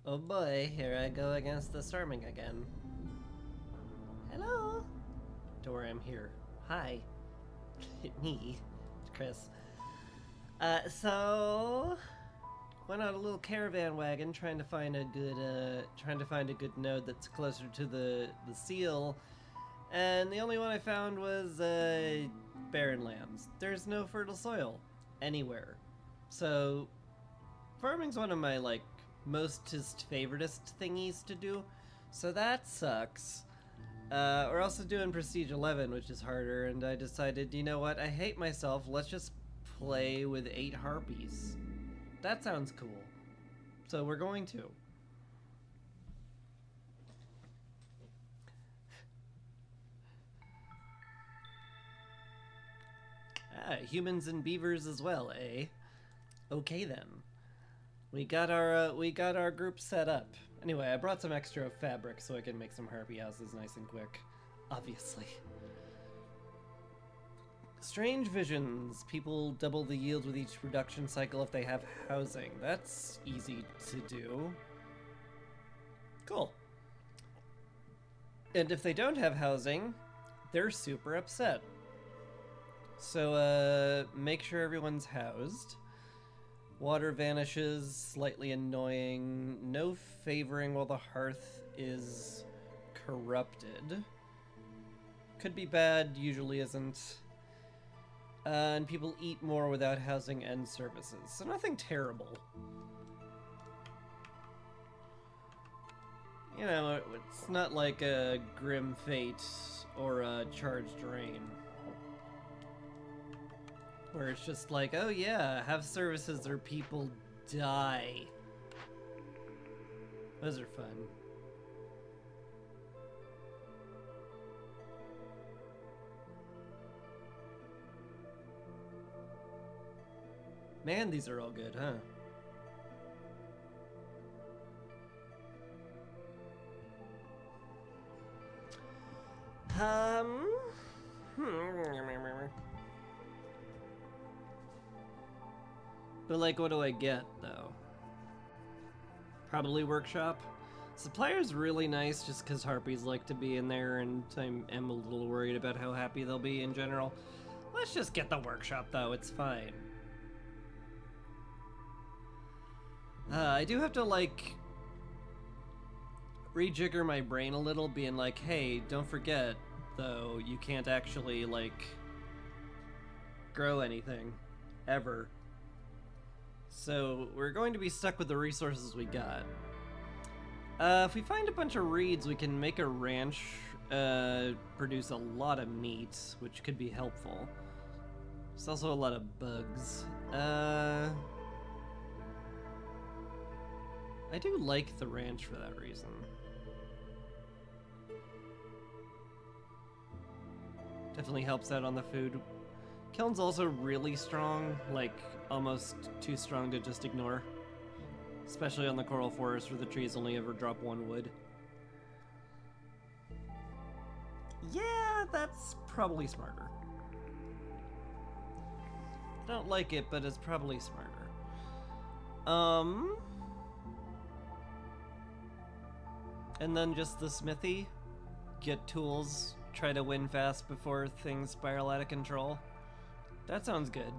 Oh boy, here I go against the storming again. Hello? Don't worry, I'm here. Hi. Me. It's Chris. So went on a little caravan wagon trying to find a good node that's closer to the seal, and the only one I found was barren lands. There's no fertile soil anywhere. So farming's one of my mostest favoritist thingies to do. So that sucks. We're also doing Prestige 11, which is harder, and I decided, you know what, I hate myself, let's just play with 8 harpies. That sounds cool. So we're going to. Humans and beavers as well, eh? Okay then. We got our group set up. Anyway, I brought some extra fabric so I can make some harpy houses nice and quick. Obviously. Strange visions. People double the yield with each production cycle if they have housing. That's easy to do. Cool. And if they don't have housing, they're super upset. So, make sure everyone's housed. Water vanishes, slightly annoying. No favoring while the hearth is corrupted. Could be bad, usually isn't. And people eat more without housing and services. So nothing terrible. You know, it's not like a Grim Fate or a Charged Rain, where it's just like, oh yeah, have services or people die. Those are fun. Man, these are all good, huh? But like, what do I get, though? Probably workshop. Supplier's really nice just because harpies like to be in there, and I am a little worried about how happy they'll be in general. Let's just get the workshop, though. It's fine. I do have to, like, rejigger my brain a little, being like, hey, don't forget, though, you can't actually, like, grow anything. Ever. So we're going to be stuck with the resources we got. If we find a bunch of reeds, we can make a ranch, produce a lot of meat, which could be helpful. There's also a lot of bugs. I do like the ranch for that reason. Definitely helps out on the food. Kiln's also really strong, like almost too strong to just ignore. Especially on the coral forest where the trees only ever drop 1 wood. Yeah, that's probably smarter. I don't like it, but it's probably smarter. And then just the smithy. Get tools, try to win fast before things spiral out of control. That sounds good.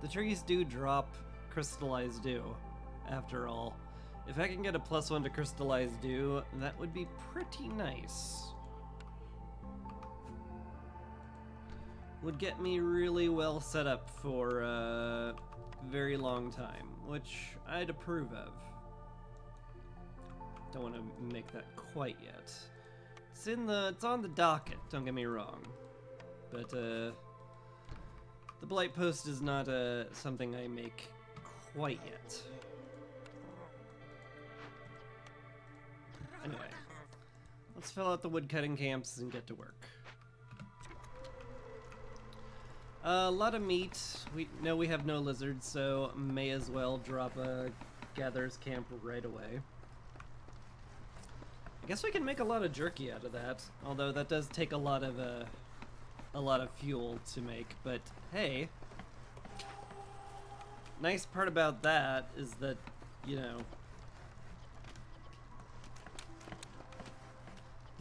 The trees do drop crystallized dew, after all. If I can get a +1 to crystallized dew, that would be pretty nice. Would get me really well set up for a very long time, which I'd approve of. Don't want to make that quite yet. It's on the docket, don't get me wrong. But the Blight Post is not something I make quite yet. Anyway, let's fill out the woodcutting camps and get to work. A lot of meat. We have no lizards, so may as well drop a gatherer's camp right away. I guess we can make a lot of jerky out of that, although that does take a lot of fuel to make, but hey. Nice part about that is that, you know,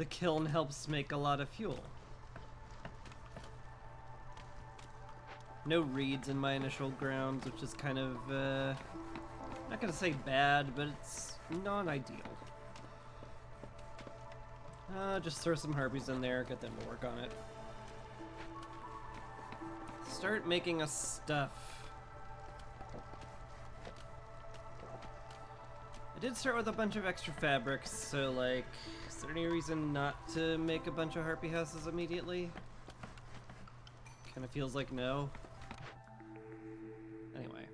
The kiln helps make a lot of fuel. No reeds in my initial grounds, which is kind of, not gonna say bad, but it's non-ideal. Just throw some harpies in there, get them to work on it. Start making us stuff. I did start with a bunch of extra fabrics, so like, is there any reason not to make a bunch of harpy houses immediately? Kinda feels like no. Anyway.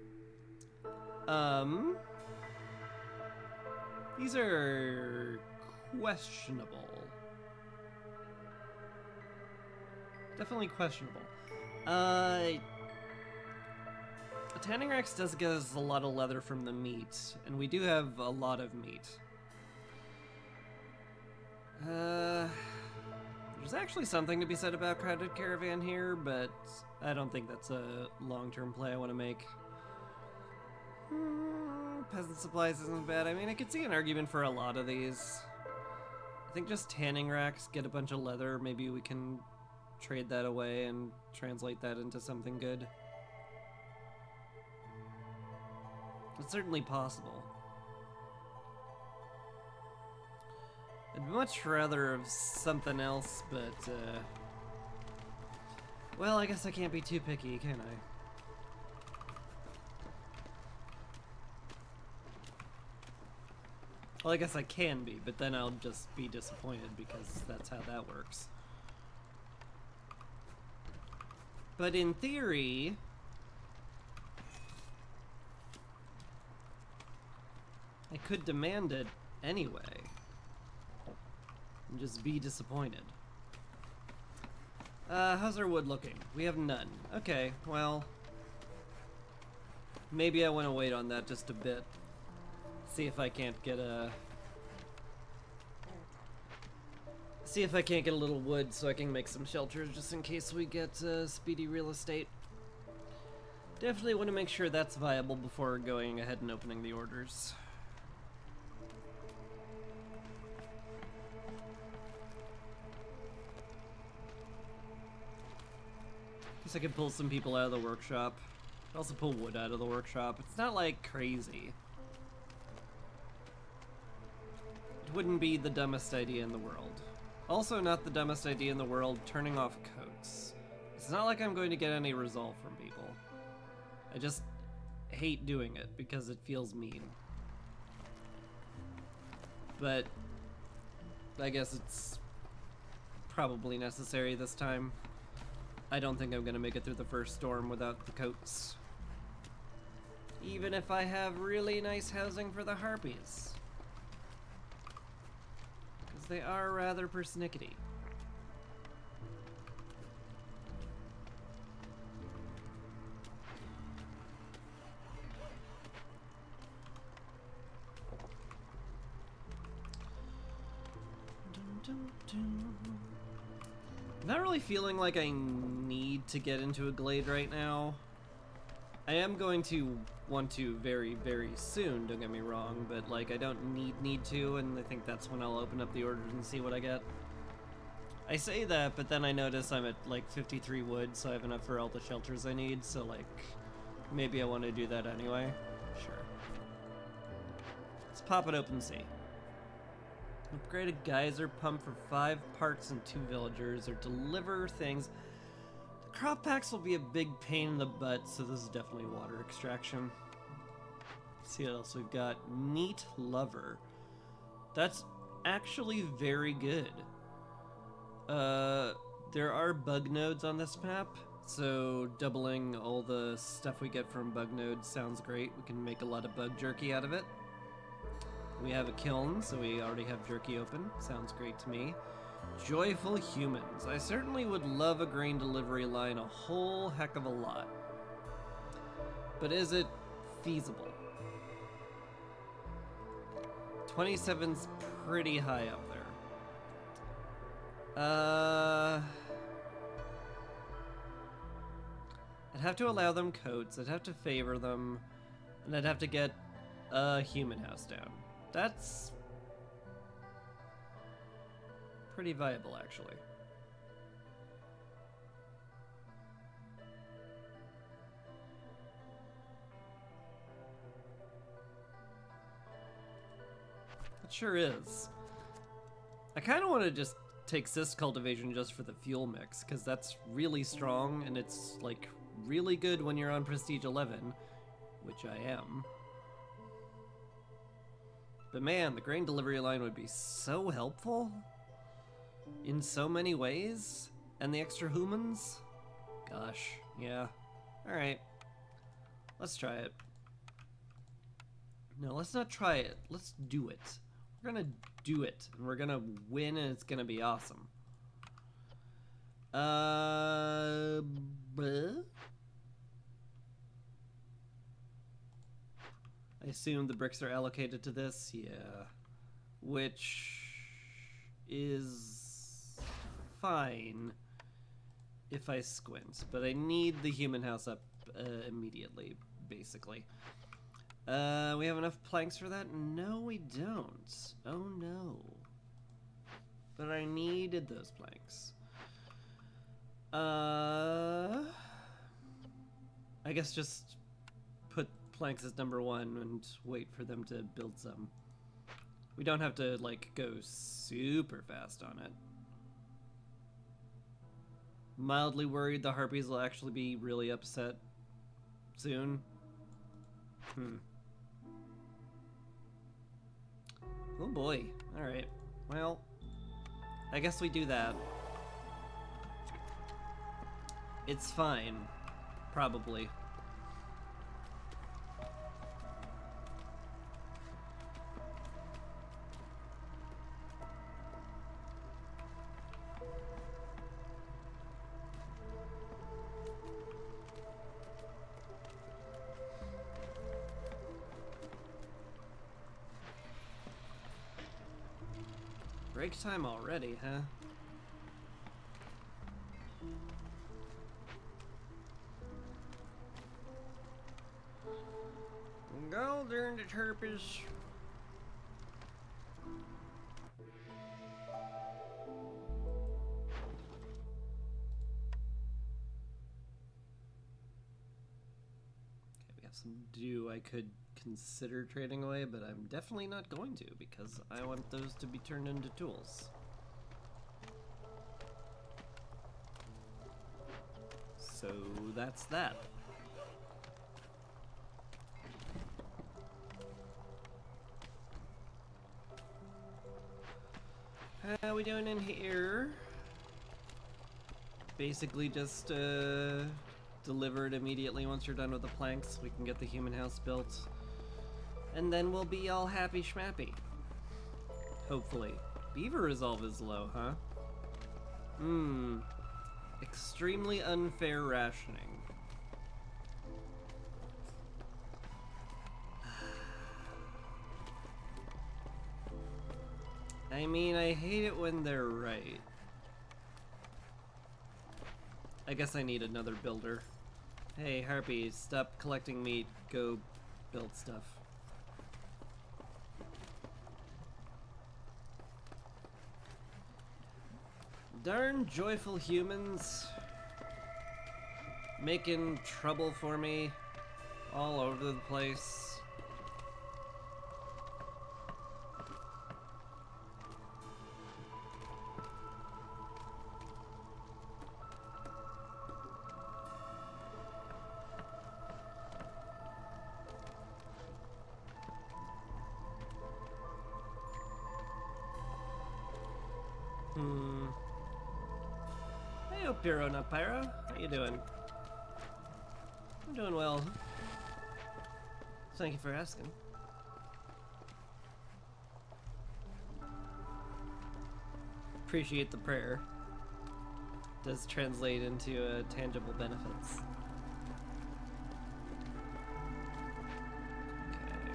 These are questionable. Definitely questionable. Tanning Racks does get us a lot of leather from the meat, and we do have a lot of meat. There's actually something to be said about Crowded Caravan here, but I don't think that's a long-term play I want to make. Peasant supplies isn't bad. I mean, I could see an argument for a lot of these. I think just Tanning Racks, get a bunch of leather, maybe we can trade that away and translate that into something good. It's certainly possible. I'd much rather have something else, but, well, I guess I can't be too picky, can I? Well, I guess I can be, but then I'll just be disappointed because that's how that works. But in theory, I could demand it anyway and just be disappointed. How's our wood looking? We have none. Okay, well, maybe I want to wait on that just a bit. See if I can't get a... See if I can't get a little wood so I can make some shelters just in case we get speedy real estate. Definitely want to make sure that's viable before going ahead and opening the orders. Guess I could pull some people out of the workshop. Also pull wood out of the workshop. It's not like crazy. It wouldn't be the dumbest idea in the world. Also not the dumbest idea in the world turning off coats. It's not like I'm going to get any resolve from people. I just hate doing it because it feels mean. But I guess it's probably necessary this time. I don't think I'm gonna make it through the first storm without the coats. Even if I have really nice housing for the harpies. Because they are rather persnickety. I'm not really feeling like I need to get into a glade right now. I am going to want to very, very soon, don't get me wrong, but like I don't need to, and I think that's when I'll open up the orders and see what I get. I say that, but then I notice I'm at like 53 wood, so I have enough for all the shelters I need, so like maybe I want to do that anyway. Sure. Let's pop it open and see. Upgrade a geyser pump for 5 parts and 2 villagers, or deliver things. The crop packs will be a big pain in the butt, so this is definitely water extraction. Let's see what else we've got. Neat Lover. That's actually very good. There are bug nodes on this map, so doubling all the stuff we get from bug nodes sounds great. We can make a lot of bug jerky out of it. We have a kiln, so we already have jerky open. Sounds great to me. Joyful Humans. I certainly would love a grain delivery line a whole heck of a lot. But is it feasible? 27's pretty high up there. I'd have to allow them coats, I'd have to favor them, and I'd have to get a human house down. That's pretty viable, actually. It sure is. I kind of want to just take cyst cultivation just for the fuel mix, because that's really strong, and it's, like, really good when you're on Prestige 11, which I am. But man, the grain delivery line would be so helpful in so many ways, and the extra humans? Gosh, yeah. Alright. Let's try it. No, let's not try it. Let's do it. We're gonna do it, and we're gonna win, and it's gonna be awesome. Bleh? I assume the bricks are allocated to this, yeah. Which is fine if I squint, but I need the human house up immediately, basically. We have enough planks for that? No, we don't. Oh no. But I needed those planks. I guess just put planks as number 1 and wait for them to build some. We don't have to, like, go super fast on it. Mildly worried the harpies will actually be really upset soon. Oh boy. Alright. Well, I guess we do that. It's fine. Probably. Break time already, huh? Go darn the turpies. Okay, we have some dew I could consider trading away, but I'm definitely not going to because I want those to be turned into tools. So that's that. How we doing in here? Basically just deliver it immediately once you're done with the planks. We can get the human house built. And then we'll be all happy schmappy. Hopefully. Beaver resolve is low, huh? Extremely unfair rationing. I mean, I hate it when they're right. I guess I need another builder. Hey, Harpy, stop collecting meat. Go build stuff. Darn joyful humans. Making trouble for me all over the place. Hey, Pyro, not Pyro. How you doing? I'm doing well. Thank you for asking. Appreciate the prayer. Does translate into tangible benefits. Okay.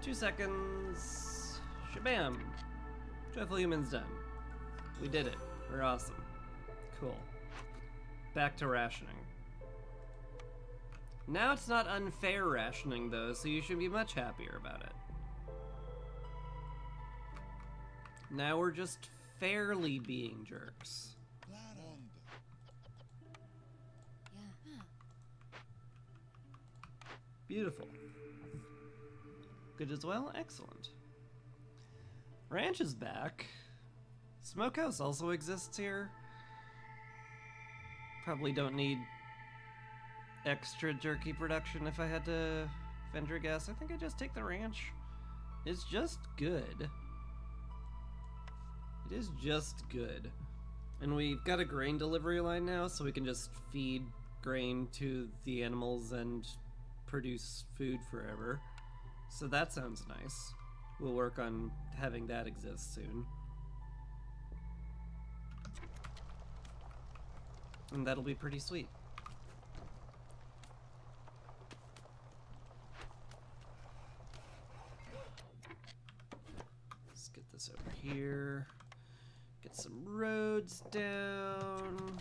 2 seconds. Shabam. Joyful humans done. We did it. We're awesome. Cool. Back to rationing. Now it's not unfair rationing though, so you should be much happier about it. Now we're just fairly being jerks. Beautiful. Good as well? Excellent. Ranch is back. Smokehouse also exists here. Probably don't need extra jerky production if I had to venture a guess. I think I'd just take the ranch. It's just good. It is just good. And we've got a grain delivery line now, so we can just feed grain to the animals and produce food forever. So that sounds nice. We'll work on having that exist soon. And that'll be pretty sweet. Let's get this over here. Get some roads down.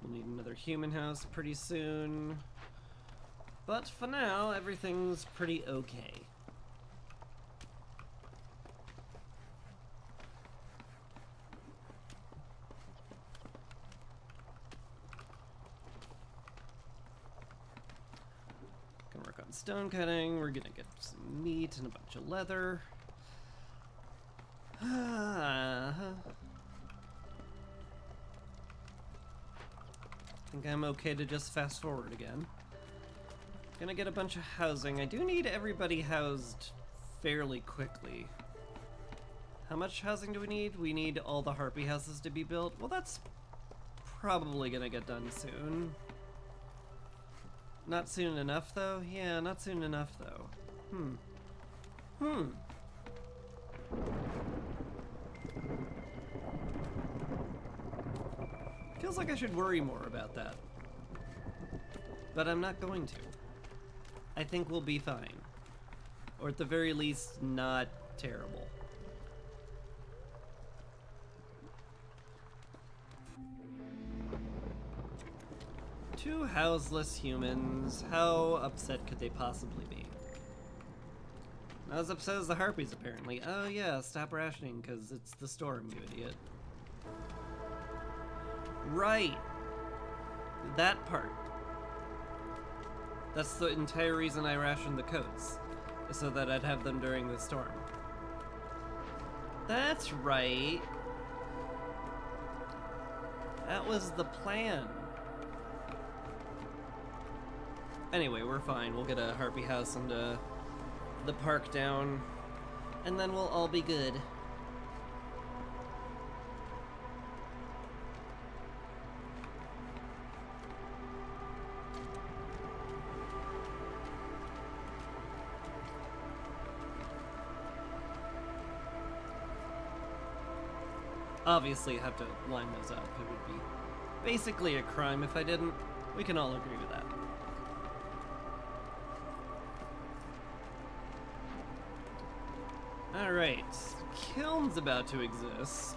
We'll need another human house pretty soon. But for now, everything's pretty okay. Gonna work on stone cutting. We're gonna get some meat and a bunch of leather. I think I'm okay to just fast forward again. Gonna get a bunch of housing. I do need everybody housed fairly quickly. How much housing do we need? We need all the harpy houses to be built. Well, that's probably gonna get done soon. Not soon enough, though? Yeah, not soon enough, though. Feels like I should worry more about that. But I'm not going to. I think we'll be fine. Or at the very least, not terrible. Two houseless humans. How upset could they possibly be? Not as upset as the harpies, apparently. Oh yeah, stop rationing, because it's the storm, you idiot. Right! That part. That's the entire reason I rationed the coats, is so that I'd have them during the storm. That's right. That was the plan. Anyway, we're fine. We'll get a harpy house and the park down, and then we'll all be good. Obviously, I have to line those up. It would be basically a crime if I didn't. We can all agree with that. Alright, kiln's about to exist.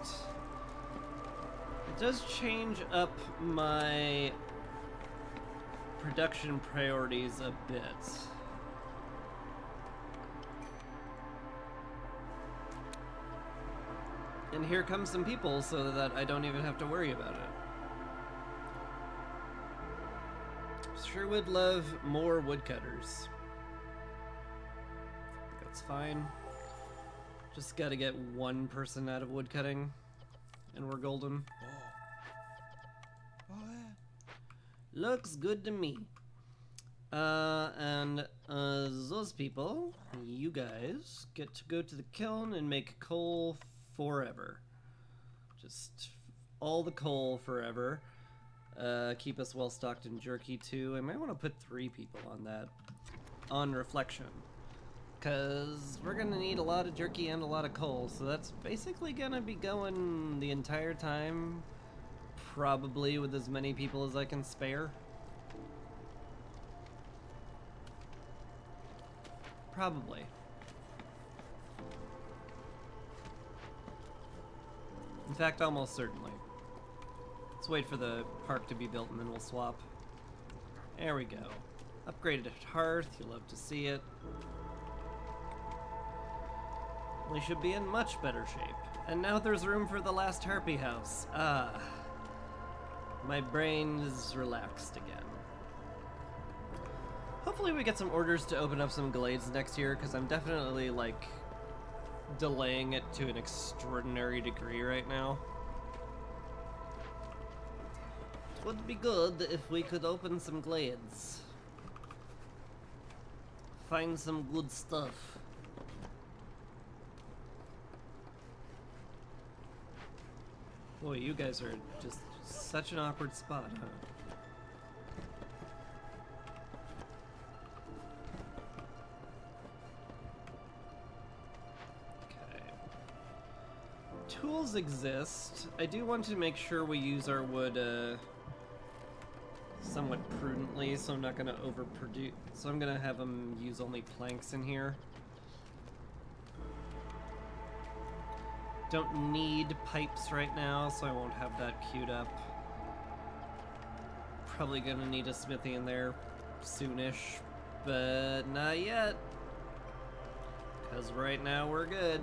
It does change up my production priorities a bit. And here comes some people so that I don't even have to worry about it. Sure would love more woodcutters. That's fine. Just gotta get one person out of woodcutting, and we're golden. Looks good to me. And those people, you guys, get to go to the kiln and make coal forever. Just all the coal forever. Keep us well stocked in jerky too. I might want to put 3 people on that, on reflection. Because we're going to need a lot of jerky and a lot of coal, so that's basically going to be going the entire time, probably with as many people as I can spare. Probably. In fact, almost certainly. Let's wait for the park to be built and then we'll swap. There we go. Upgraded hearth, you'll love to see it. We should be in much better shape. And now there's room for the last harpy house. Ah. My brain is relaxed again. Hopefully we get some orders to open up some glades next year, because I'm definitely, like, delaying it to an extraordinary degree right now. It would be good if we could open some glades. Find some good stuff. Boy, you guys are just such an awkward spot, huh? Okay. Tools exist. I do want to make sure we use our wood, somewhat prudently, so I'm not gonna overproduce. So I'm gonna have them use only planks in here. Don't need pipes right now, so I won't have that queued up. Probably gonna need a smithy in there soonish, but not yet. Because right now we're good.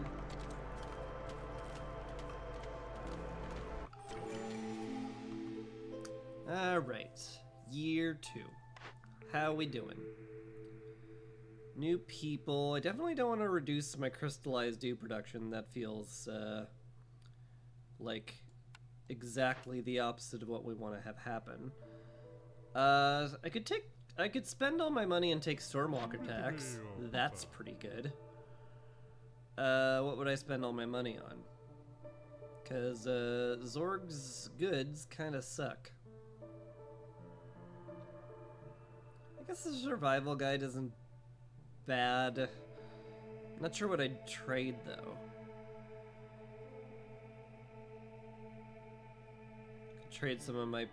Alright, year 2. How we doing? New people. I definitely don't want to reduce my crystallized dew production. That feels like exactly the opposite of what we want to have happen. I could spend all my money and take Stormwalker tax. That's pretty good. What would I spend all my money on? Because Zorg's goods kind of suck. I guess the survival guide isn't bad. Not sure what I'd trade though. Could trade some of my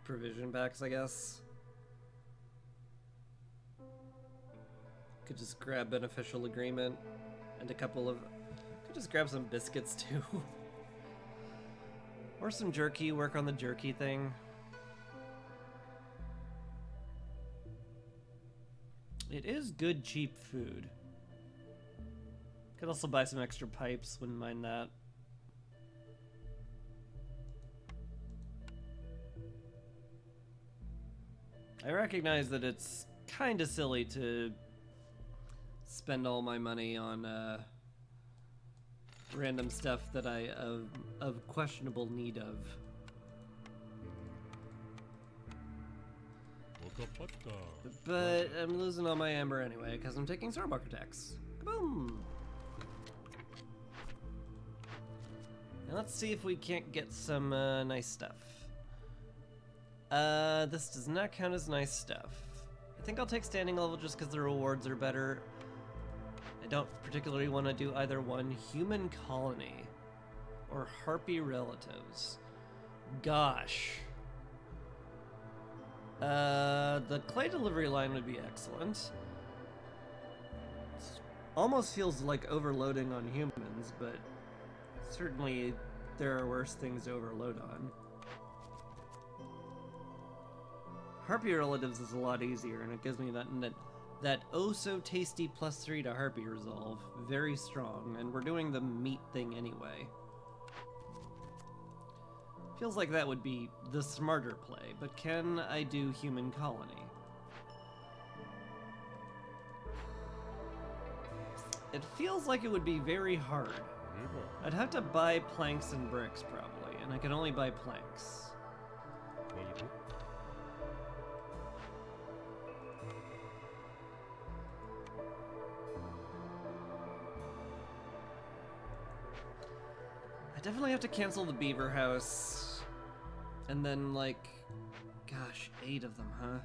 provision packs, I guess. Could just grab beneficial agreement and a couple of. Could just grab some biscuits too. Or some jerky, work on the jerky thing. It is good, cheap food. Could also buy some extra pipes, wouldn't mind that. I recognize that it's kind of silly to spend all my money on random stuff that I of questionable need of. But I'm losing all my amber anyway, because I'm taking Stormwalker tax. Kaboom! Now let's see if we can't get some nice stuff. This does not count as nice stuff. I think I'll take standing level just because the rewards are better. I don't particularly want to do either one. Human colony or harpy relatives. Gosh. The clay delivery line would be excellent. Almost feels like overloading on humans, but certainly there are worse things to overload on. Harpy relatives is a lot easier, and it gives me that oh so tasty +3 to harpy resolve. Very strong, and we're doing the meat thing anyway. Feels like that would be the smarter play, but can I do human colony? It feels like it would be very hard. I'd have to buy planks and bricks probably, and I can only buy planks. I definitely have to cancel the beaver house. And then, like, gosh, 8 of them, huh?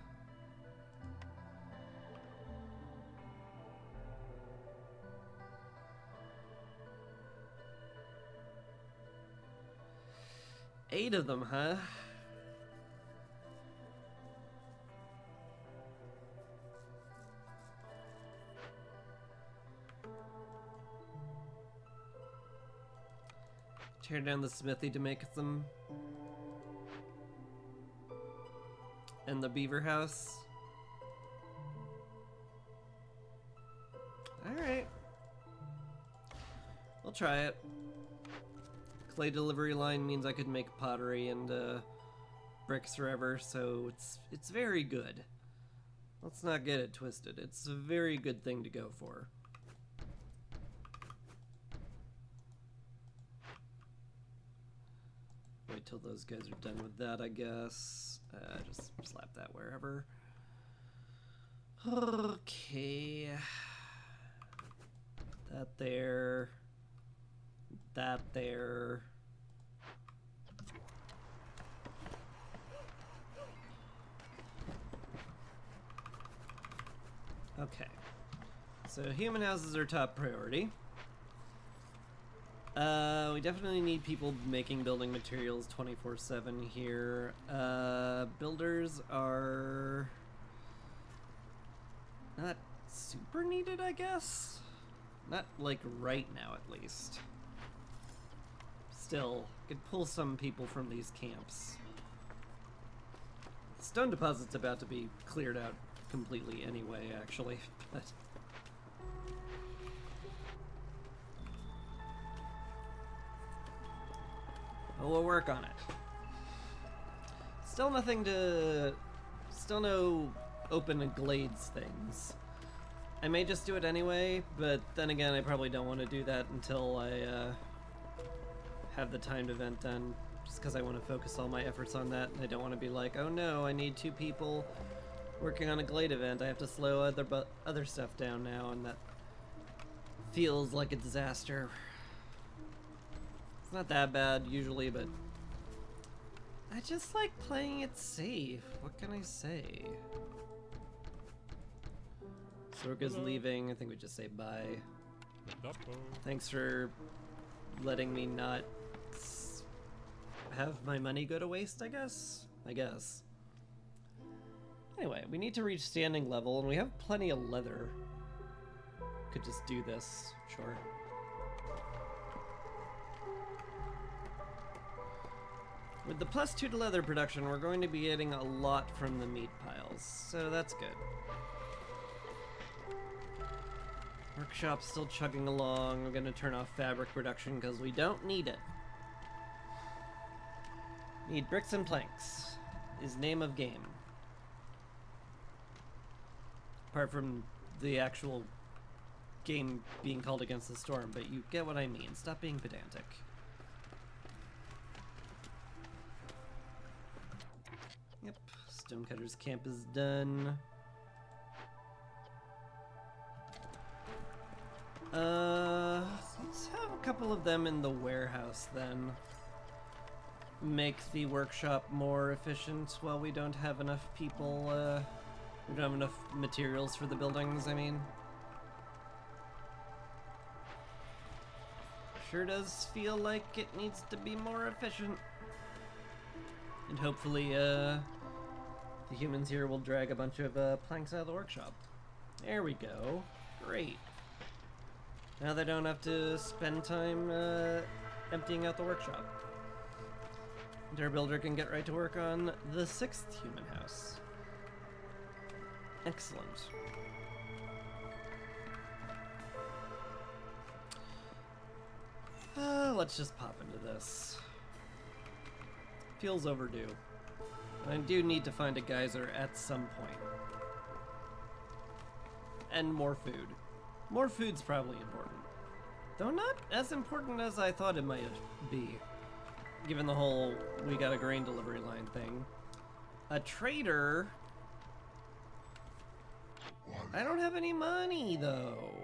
Eight of them, huh? Tear down the smithy to make some and the beaver house. Alright. We'll try it. Clay delivery line means I could make pottery and bricks forever, so it's very good. Let's not get it twisted. It's a very good thing to go for. Wait till those guys are done with that, I guess. Just slap that wherever. Okay. That there. That there. Okay. So human houses are top priority. We definitely need people making building materials 24/7 here. Builders are not super needed, I guess. Not like right now, at least. Still, could pull some people from these camps. Stone deposit's about to be cleared out completely anyway, actually, but... Well, we'll work on it. Still nothing to... Still no open glades things. I may just do it anyway, but then again, I probably don't want to do that until I have the timed event done, just because I want to focus all my efforts on that, and I don't want to be like, oh no, I need 2 people working on a glade event, I have to slow other stuff down now, and that feels like a disaster. It's not that bad usually, but I just like playing it safe. What can I say? Sorga's leaving. I think we just say bye. Thanks for letting me not have my money go to waste, I guess? I guess. Anyway, we need to reach standing level, and we have plenty of leather. Could just do this, sure. With the +2 to leather production, we're going to be getting a lot from the meat piles, so that's good. Workshop's still chugging along. We're gonna turn off fabric production because we don't need it. Need bricks and planks is name of game. Apart from the actual game being called Against the Storm, but you get what I mean. Stop being pedantic. Yep, Stonecutter's camp is done. Let's have a couple of them in the warehouse then. Make the workshop more efficient while we don't have enough people, we don't have enough materials for the buildings, I mean. Sure does feel like it needs to be more efficient. And hopefully, the humans here will drag a bunch of planks out of the workshop. There we go. Great. Now they don't have to spend time emptying out the workshop. And our builder can get right to work on the 6th human house. Excellent. Let's just pop into this. Feels overdue. And I do need to find a geyser at some point. And more food. More food's probably important. Though not as important as I thought it might be. Given the whole we got a grain delivery line thing. A trader... I don't have any money, though.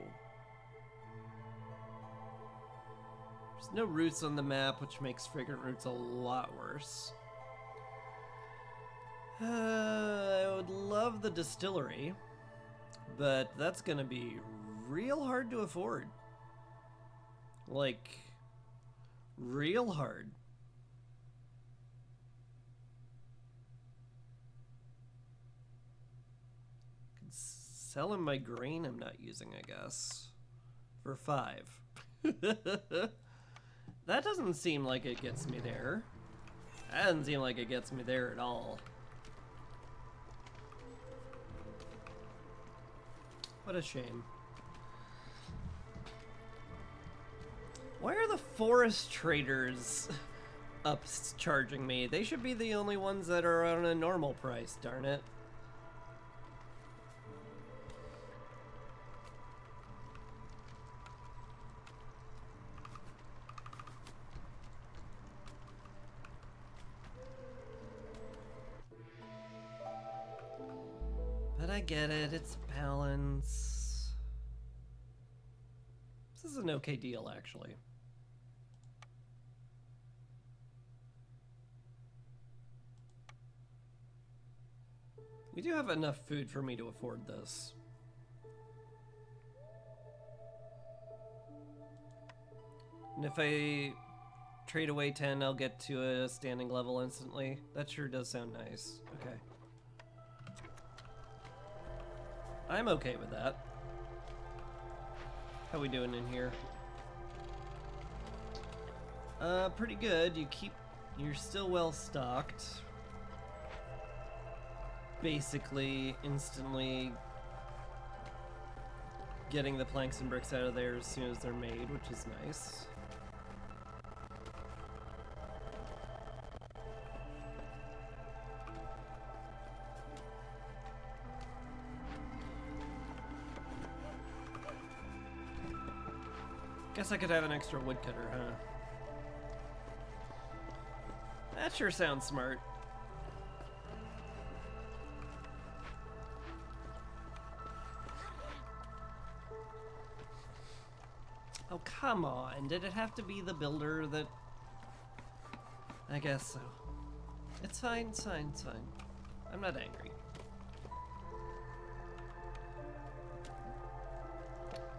There's no roots on the map, which makes fragrant roots a lot worse. I would love the distillery, but that's gonna be real hard to afford. Like, real hard. Could sell him my grain I'm not using, I guess. For 5. That doesn't seem like it gets me there. That doesn't seem like it gets me there at all. What a shame. Why are the forest traders charging me? They should be the only ones that are on a normal price, darn it. But I get it, it's balance. This is an okay deal, actually. We do have enough food for me to afford this. And if I trade away 10, I'll get to a standing level instantly. That sure does sound nice. Okay. I'm okay with that. How we doing in here? Pretty good. You're still well stocked. Basically, instantly getting the planks and bricks out of there as soon as they're made, which is nice. Guess I could have an extra woodcutter, huh? That sure sounds smart. Oh, come on. Did it have to be the builder that... I guess so. It's fine, it's fine, it's fine. I'm not angry.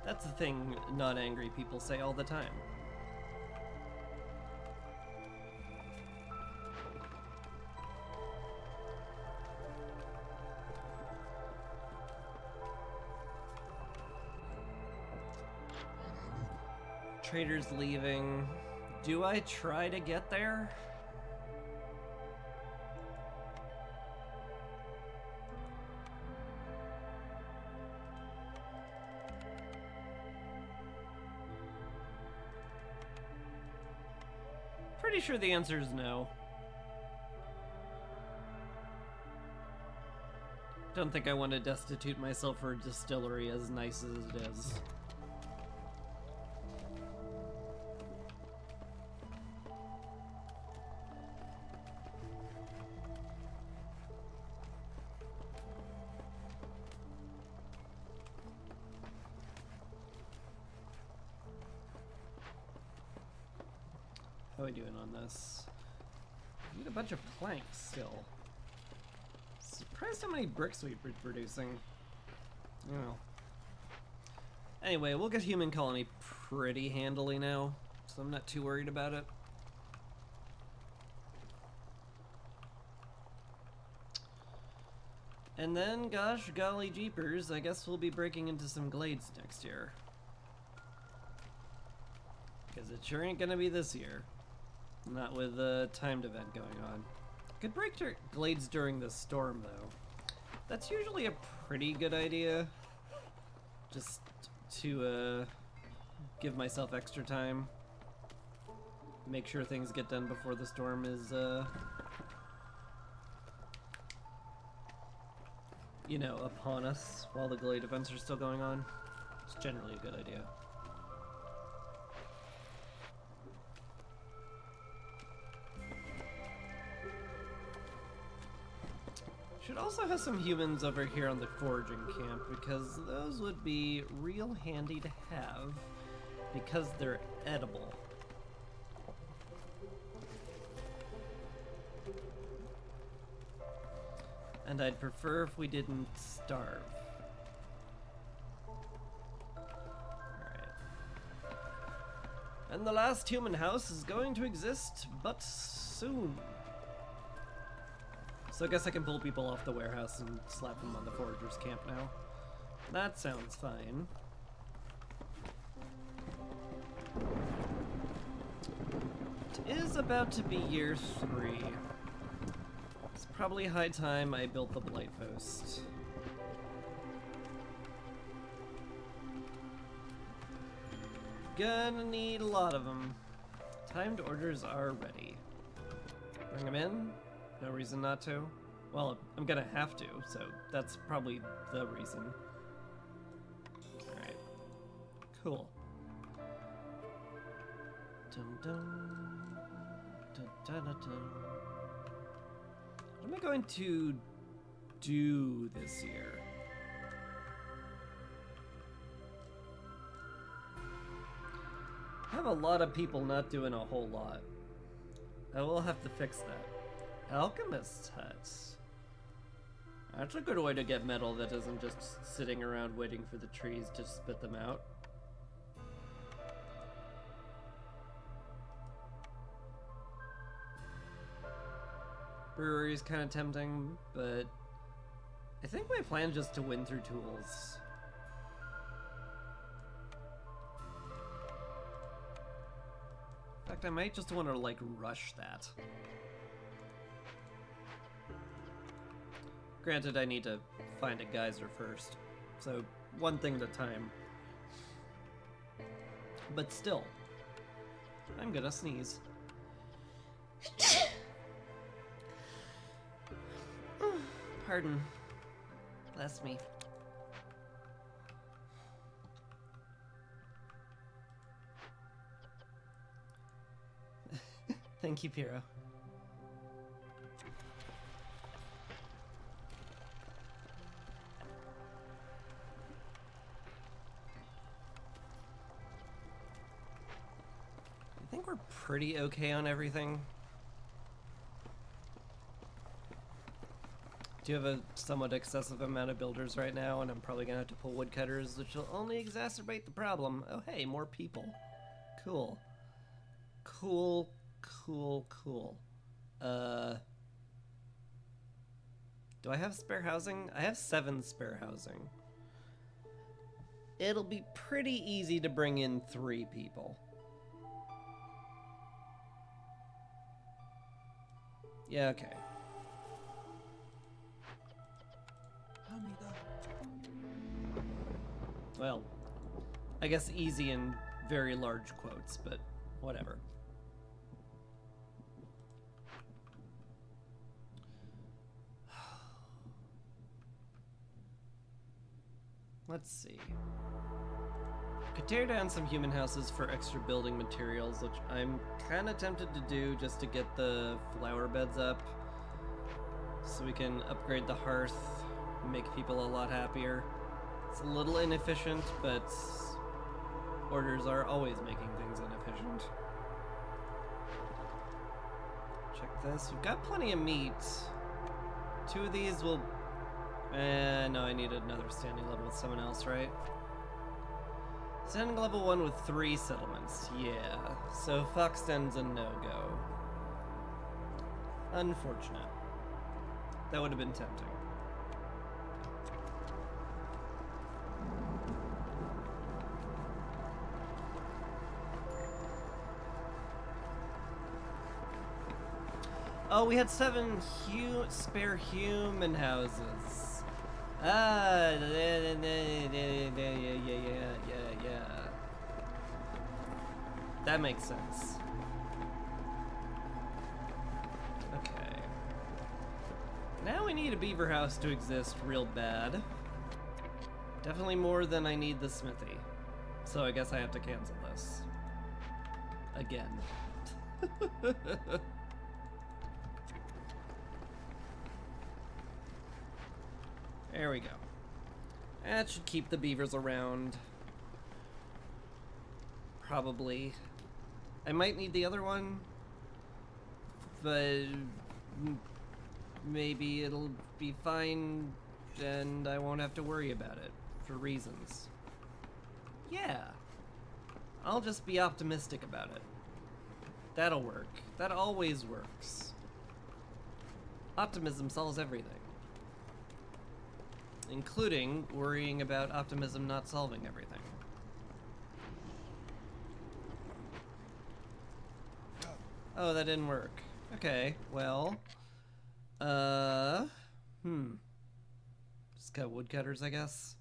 That's the thing not angry people say all the time. Trader's leaving. Do I try to get there? Pretty sure the answer is no. Don't think I want to destitute myself for a distillery, as nice as it is. How are we doing on this? I need a bunch of planks still. Surprised how many bricks we've been producing. Oh. Anyway, we'll get human colony pretty handily now, so I'm not too worried about it. And then, gosh golly jeepers, I guess we'll be breaking into some glades next year. Because it sure ain't gonna be this year. Not with the timed event going on. Could break glades during the storm, though. That's usually a pretty good idea. Just to give myself extra time. Make sure things get done before the storm is, you know, upon us while the glade events are still going on. It's generally a good idea. Should also have some humans over here on the foraging camp, because those would be real handy to have, because they're edible. And I'd prefer if we didn't starve. Alright. And the last human house is going to exist, but soon. So I guess I can pull people off the warehouse and slap them on the foragers camp now. That sounds fine. It is about to be year 3. It's probably high time I built the Blight Post. Gonna need a lot of them. Timed orders are ready. Bring them in? No reason not to. Well, I'm gonna have to, so that's probably the reason. Alright. Cool. Dun dun. Dun dun dun dun. What am I going to do this year? I have a lot of people not doing a whole lot. I will have to fix that. Alchemist's hut. That's a good way to get metal that isn't just sitting around waiting for the trees to spit them out. Brewery's kind of tempting, but I think my plan is just to win through tools. In fact, I might just want to, like, rush that. Granted, I need to find a geyser first, so one thing at a time. But still, I'm gonna sneeze. Pardon. Bless me. Thank you, Pyro. I think we're pretty okay on everything. Do have a somewhat excessive amount of builders right now, and I'm probably gonna have to pull woodcutters, which will only exacerbate the problem. Oh hey, more people. Cool. Cool. Do I have spare housing? I have 7 spare housing. It'll be pretty easy to bring in 3 people. Yeah, okay. Well, I guess easy in very large quotes, but whatever. Let's see. Could tear down some human houses for extra building materials, which I'm kind of tempted to do just to get the flower beds up, so we can upgrade the hearth, make people a lot happier. It's a little inefficient, but orders are always making things inefficient. Check this. We've got plenty of meat. 2 of these will... no, I need another standing level with someone else, right? Standing level 1 with 3 settlements. Yeah. So Foxden's a no-go. Unfortunate. That would have been tempting. Oh, we had 7 spare human houses. Ah, yeah. That makes sense. Okay. Now we need a beaver house to exist real bad. Definitely more than I need the smithy. So I guess I have to cancel this. Again. There we go. That should keep the beavers around. Probably. I might need the other one, but maybe it'll be fine and I won't have to worry about it for reasons. Yeah. I'll just be optimistic about it. That'll work. That always works. Optimism solves everything. Including worrying about optimism not solving everything. Oh, that didn't work. Okay, well... Just got woodcutters, I guess.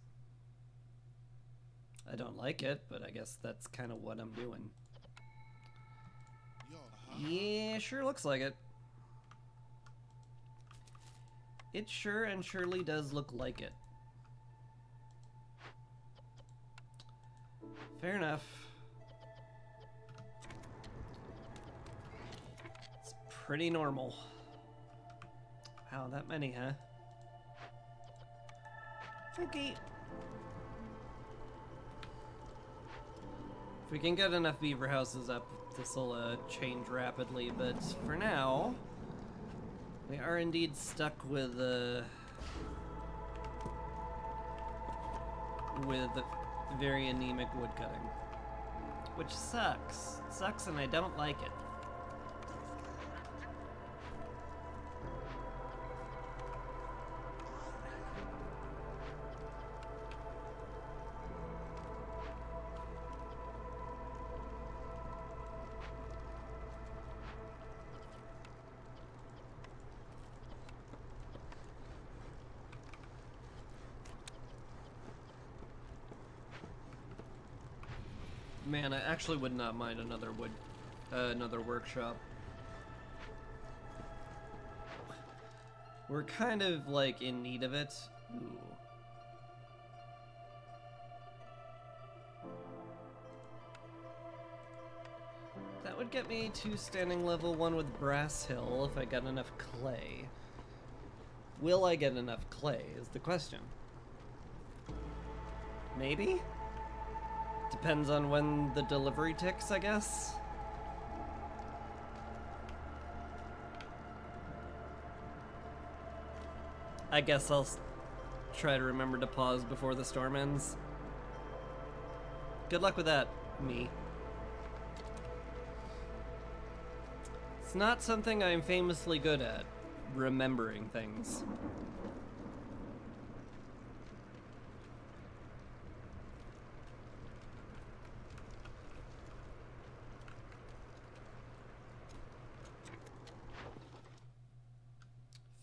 I don't like it, but I guess that's kind of what I'm doing. Yeah, sure looks like it. It sure and surely does look like it. Fair enough. It's pretty normal. Wow, that many, huh? Okay. If we can get enough beaver houses up, this will change rapidly, but for now, we are indeed stuck with very anemic woodcutting, which sucks. It sucks, and I don't like it. Man, I actually would not mind another workshop. We're kind of like in need of it. Ooh. That would get me to standing level 1 with Brass Hill if I got enough clay. Will I get enough clay is the question. Maybe? Depends on when the delivery ticks, I guess. I guess I'll try to remember to pause before the storm ends. Good luck with that, me. It's not something I'm famously good at, remembering things.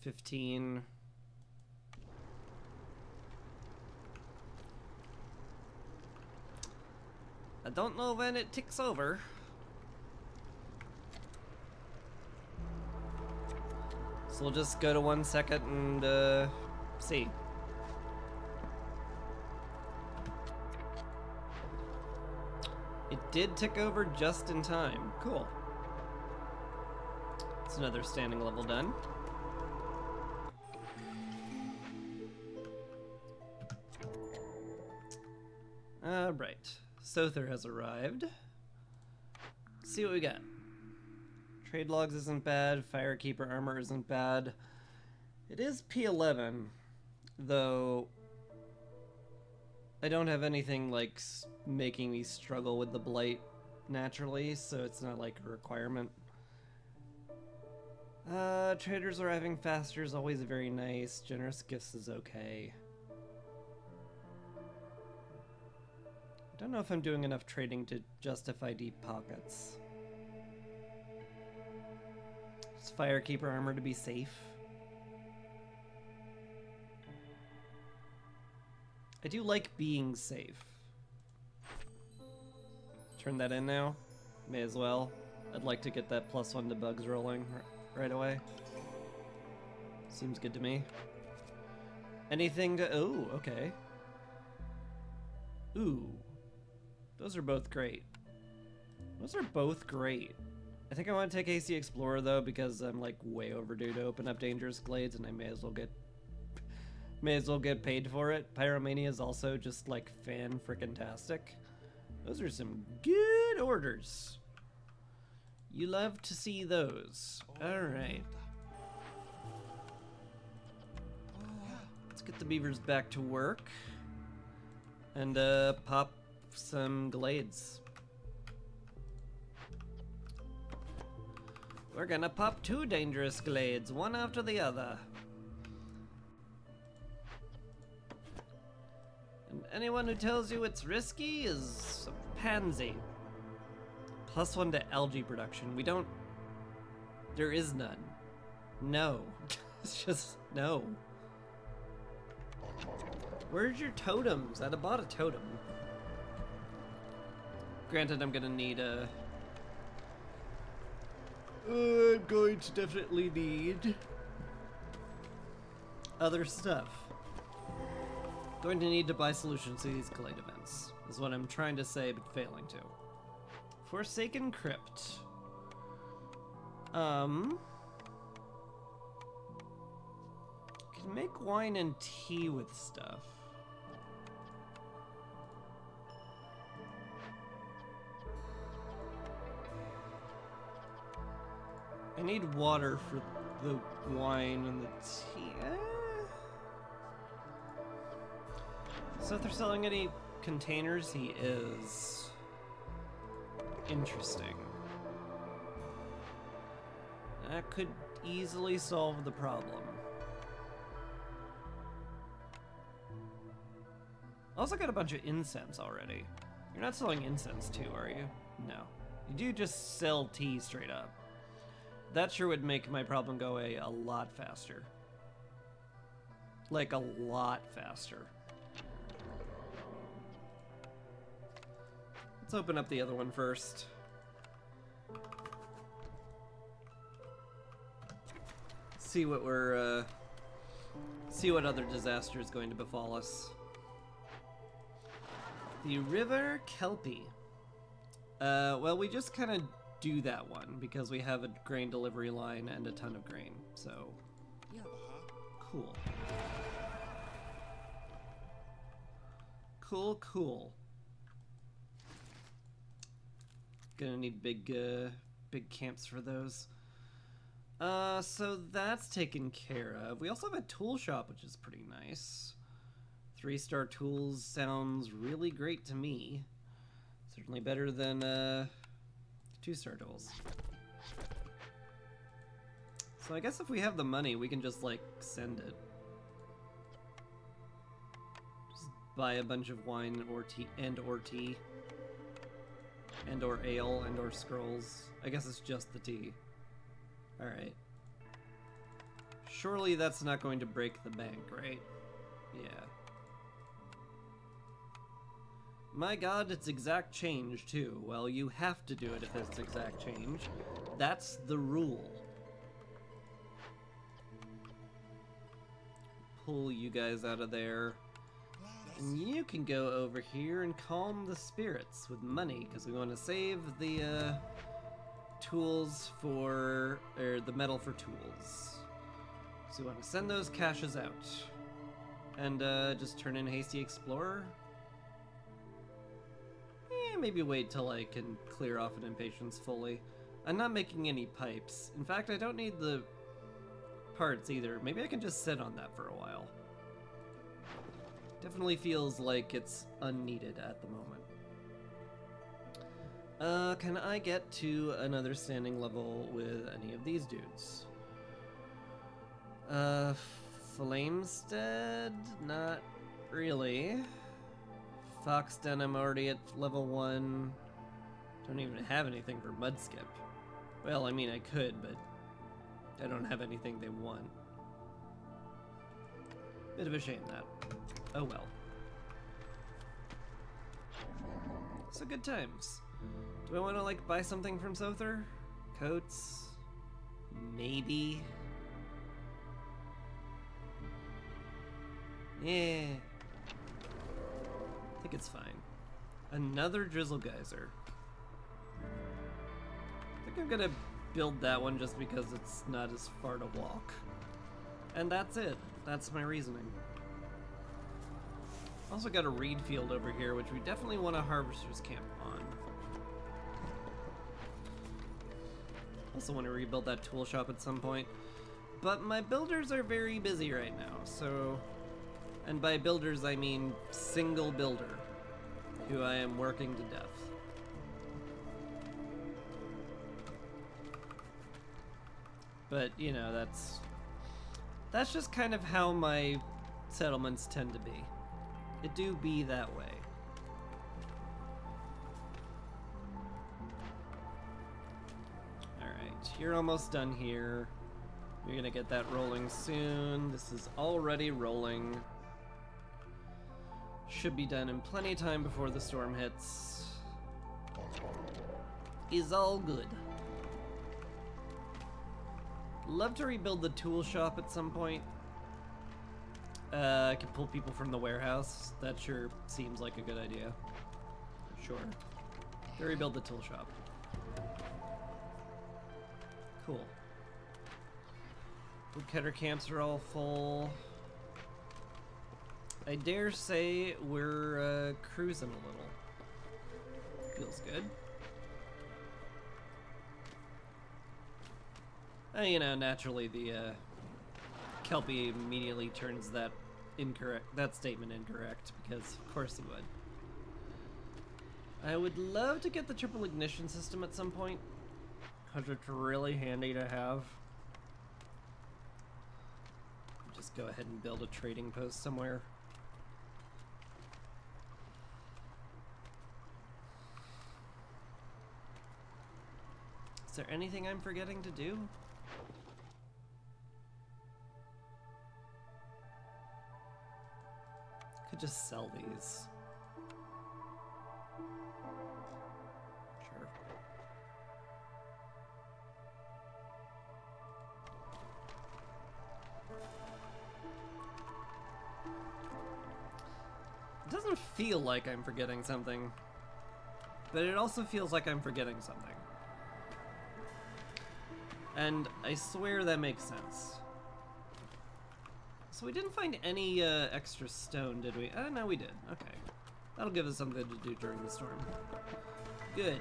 $15. I don't know when it ticks over. So we'll just go to 1 second and see. It did tick over just in time. Cool. It's another standing level done. Right. Sother has arrived. Let's see what we got. Trade logs isn't bad. Firekeeper armor isn't bad. It is P11, though I don't have anything like making me struggle with the blight naturally, so it's not like a requirement. Traders arriving faster is always very nice. Generous gifts is okay. I don't know if I'm doing enough trading to justify deep pockets. Is Firekeeper armor to be safe? I do like being safe. Turn that in now? May as well. I'd like to get that +1 to bugs rolling right away. Seems good to me. Anything to... Oh, okay. Ooh. Those are both great. Those are both great. I think I want to take AC Explorer though because I'm like way overdue to open up Dangerous Glades and I may as well get paid for it. Pyromania is also just like fan-frickin-tastic. Those are some good orders. You love to see those. Alright. Let's get the beavers back to work. And pop some glades. We're gonna pop 2 dangerous glades, one after the other. And anyone who tells you it's risky is a pansy. +1 to algae production. We don't... There is none. No. It's just no. Where's your totems? I'd have bought a totem. Granted, I'm gonna need I'm going to definitely need other stuff. Going to need to buy solutions to these Glade events, is what I'm trying to say, but failing to. Forsaken Crypt. Can make wine and tea with stuff. I need water for the wine and the tea. So if they're selling any containers, he is. Interesting. That could easily solve the problem. I also got a bunch of incense already. You're not selling incense too, are you? No. You do just sell tea straight up. That sure would make my problem go away a lot faster. Like a lot faster. Let's open up the other one first. See what we're, see what other disaster is going to befall us. The River Kelpie. Well, we just kind of do that one because we have a grain delivery line and a ton of grain, so cool. Cool. Gonna need big camps for those. So that's taken care of. We also have a tool shop, which is pretty nice. 3-star tools sounds really great to me. Certainly better than 2-star tools. So I guess if we have the money, we can just like send it. Just buy a bunch of wine or tea and or ale and or scrolls. I guess it's just the tea. Alright. Surely that's not going to break the bank, right? Yeah. My god, it's exact change, too. Well, you have to do it if it's exact change. That's the rule. Pull you guys out of there. And you can go over here and calm the spirits with money, because we want to save the, tools for, or the metal for tools. So we want to send those caches out. And, just turn in Hasty Explorer. Maybe wait till I can clear off an impatience fully. I'm not making any pipes. In fact, I don't need the parts either. Maybe I can just sit on that for a while. Definitely feels like it's unneeded at the moment. Can I get to another standing level with any of these dudes? Flamestead? Not really. Foxden, I'm already at level 1. Don't even have anything for Mudskip. Well, I mean, I could, but I don't have anything they want. Bit of a shame, that. Oh well. So good times. Do I want to, like, buy something from Sother? Coats? Maybe? Yeah. I think it's fine. Another Drizzle Geyser. I think I'm gonna build that one just because it's not as far to walk. And that's it. That's my reasoning. Also got a reed field over here, which we definitely want a harvester's camp on. Also want to rebuild that tool shop at some point. But my builders are very busy right now, so... And by builders, I mean single builder, who I am working to death. But, you know, that's just kind of how my settlements tend to be. It do be that way. Alright, you're almost done here. You're gonna get that rolling soon. This is already rolling. Should be done in plenty of time before the storm hits. is all good. Love to rebuild the tool shop at some point. I could pull people from the warehouse. That sure seems like a good idea. Sure. To rebuild the tool shop. Cool. Woodcutter camps are all full. I dare say we're cruising a little. Feels good. You know, naturally the Kelpie immediately turns that statement incorrect, because of course he would. I would love to get the triple ignition system at some point, because it's really handy to have. Just go ahead and build a trading post somewhere. Is there anything I'm forgetting to do? Could just sell these. Sure. It doesn't feel like I'm forgetting something, but it also feels like I'm forgetting something. And I swear that makes sense. So we didn't find any extra stone, did we? No, we did. Okay. That'll give us something to do during the storm. Good.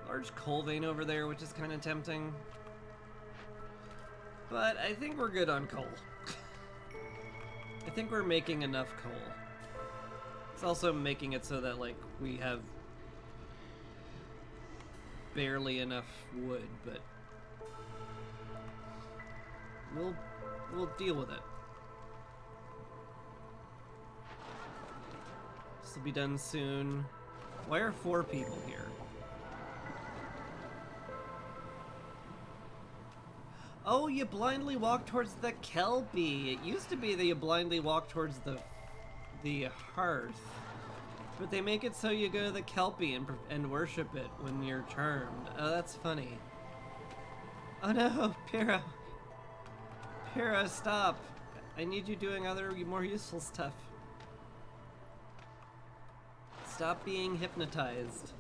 Large coal vein over there, which is kind of tempting. But I think we're good on coal. I think we're making enough coal. It's also making it so that, like, we have barely enough wood, but we'll deal with it. This will be done soon. Why are 4 people here? Oh, you blindly walk towards the Kelpie. It used to be that you blindly walk towards the hearth. But they make it so you go to the Kelpie and worship it when you're charmed. Oh, that's funny. Oh no, Pyrrha. Pyrrha, stop. I need you doing other, more useful stuff. Stop being hypnotized.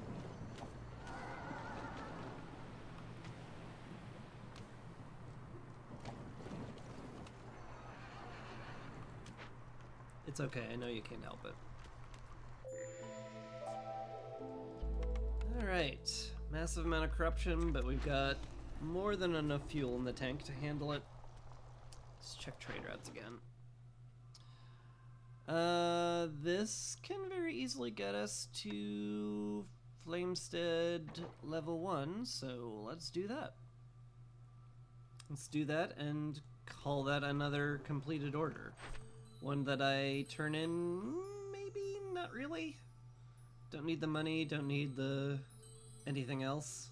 It's okay, I know you can't help it. Alright, massive amount of corruption, but we've got more than enough fuel in the tank to handle it. Let's check trade routes again. This can very easily get us to Flamestead level 1, so let's do that. Let's do that and call that another completed order. One that I turn in, maybe, not really. Don't need the money, don't need the anything else.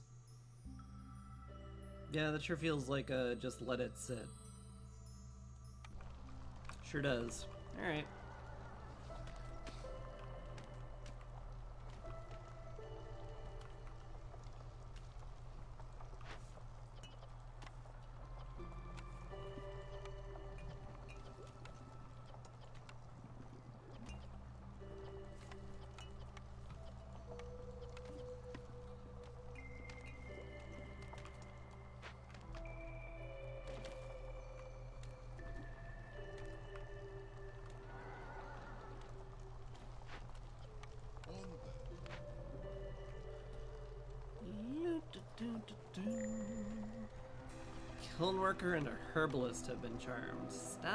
Yeah, that sure feels like just let it sit. Sure does. Alright. Kiln worker and a herbalist have been charmed. Stop!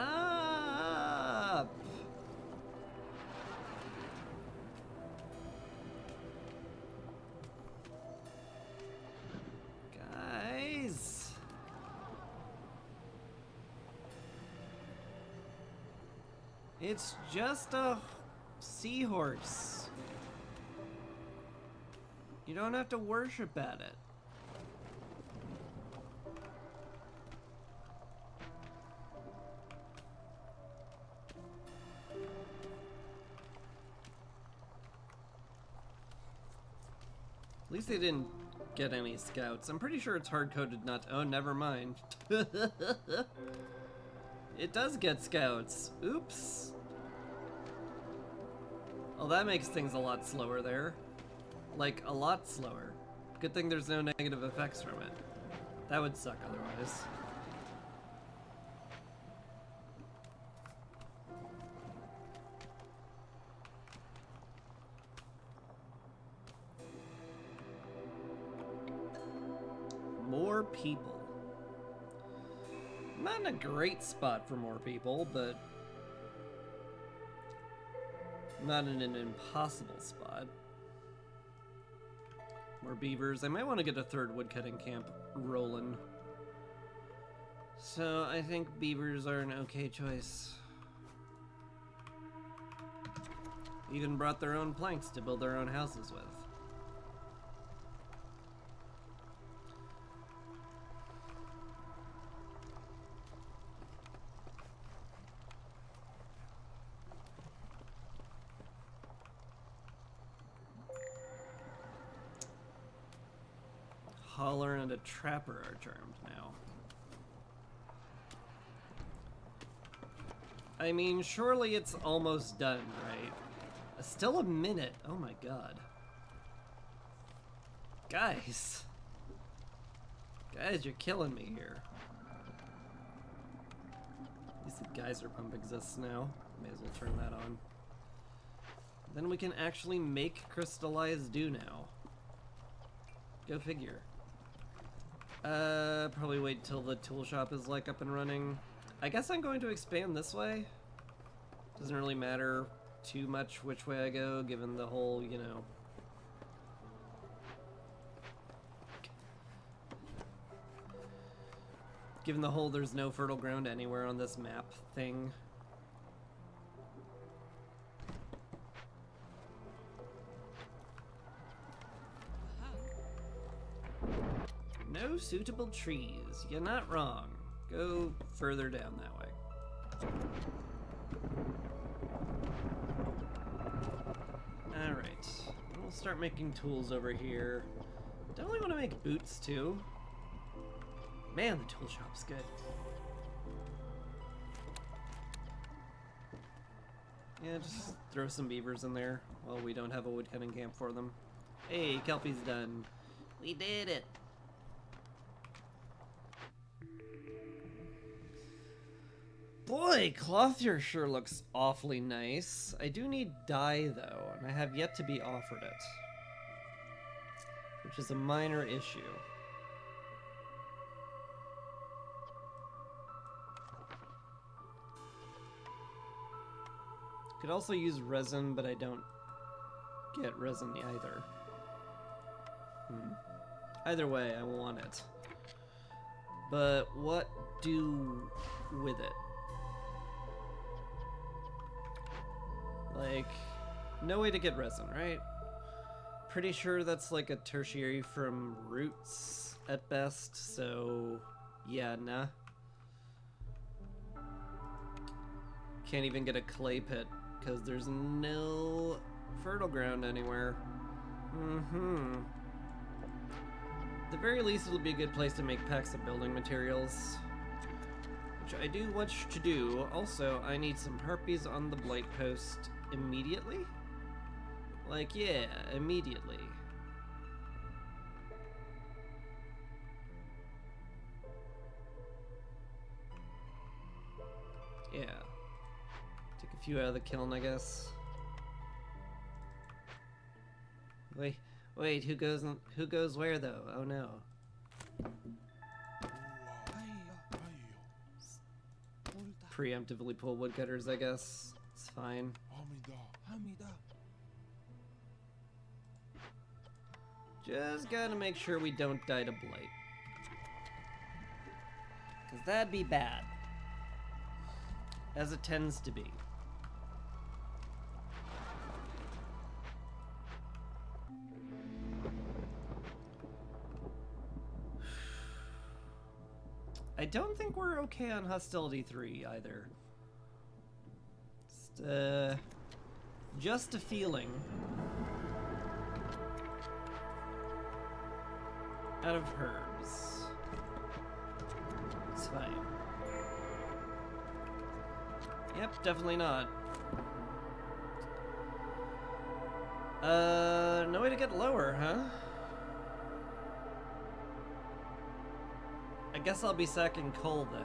Guys! It's just a seahorse. You don't have to worship at it. At least they didn't get any scouts. I'm pretty sure it's hard-coded not to... Oh, never mind. It does get scouts. Oops. Well, that makes things a lot slower there. Like, a lot slower. Good thing there's no negative effects from it. That would suck otherwise. More people. Not in a great spot for more people, but not in an impossible spot. More beavers. I might want to get a third woodcutting camp rolling. So I think beavers are an okay choice. Even brought their own planks to build their own houses with. Hauler and a trapper are charmed now. I mean, surely it's almost done, right? Still a minute. Oh my god. Guys. Guys, you're killing me here. At least the geyser pump exists now. May as well turn that on. Then we can actually make crystallized dew now. Go figure. Probably wait till the tool shop is like up and running. I guess I'm going to expand this way. Doesn't really matter too much which way I go, given the whole, you know. Given the whole there's no fertile ground anywhere on this map thing. No suitable trees. You're not wrong. Go further down that way. Alright. We'll start making tools over here. Definitely want to make boots too. Man, the tool shop's good. Yeah, just throw some beavers in there while we don't have a woodcutting camp for them. Hey, Kelpie's done. We did it! Boy, Clothier sure looks awfully nice. I do need dye, though, and I have yet to be offered it. Which is a minor issue. Could also use resin, but I don't get resin either. Either way, I want it. But what do with it? Like, no way to get resin, right? Pretty sure that's like a tertiary from roots at best, so yeah, nah. Can't even get a clay pit because there's no fertile ground anywhere. At the very least, it'll be a good place to make packs of building materials, which I do want to do. Also, I need some harpies on the blight post immediately. Like, yeah, immediately. Yeah. Take a few out of the kiln, I guess. Wait, who goes where though? Oh no. Preemptively pull woodcutters, I guess. It's fine. Just gotta make sure we don't die to blight. Cause that'd be bad. As it tends to be. I don't think we're okay on Hostility 3 either. Just a feeling. out of herbs. It's fine. Yep, definitely not. No way to get lower, huh? I guess I'll be sacking coal then.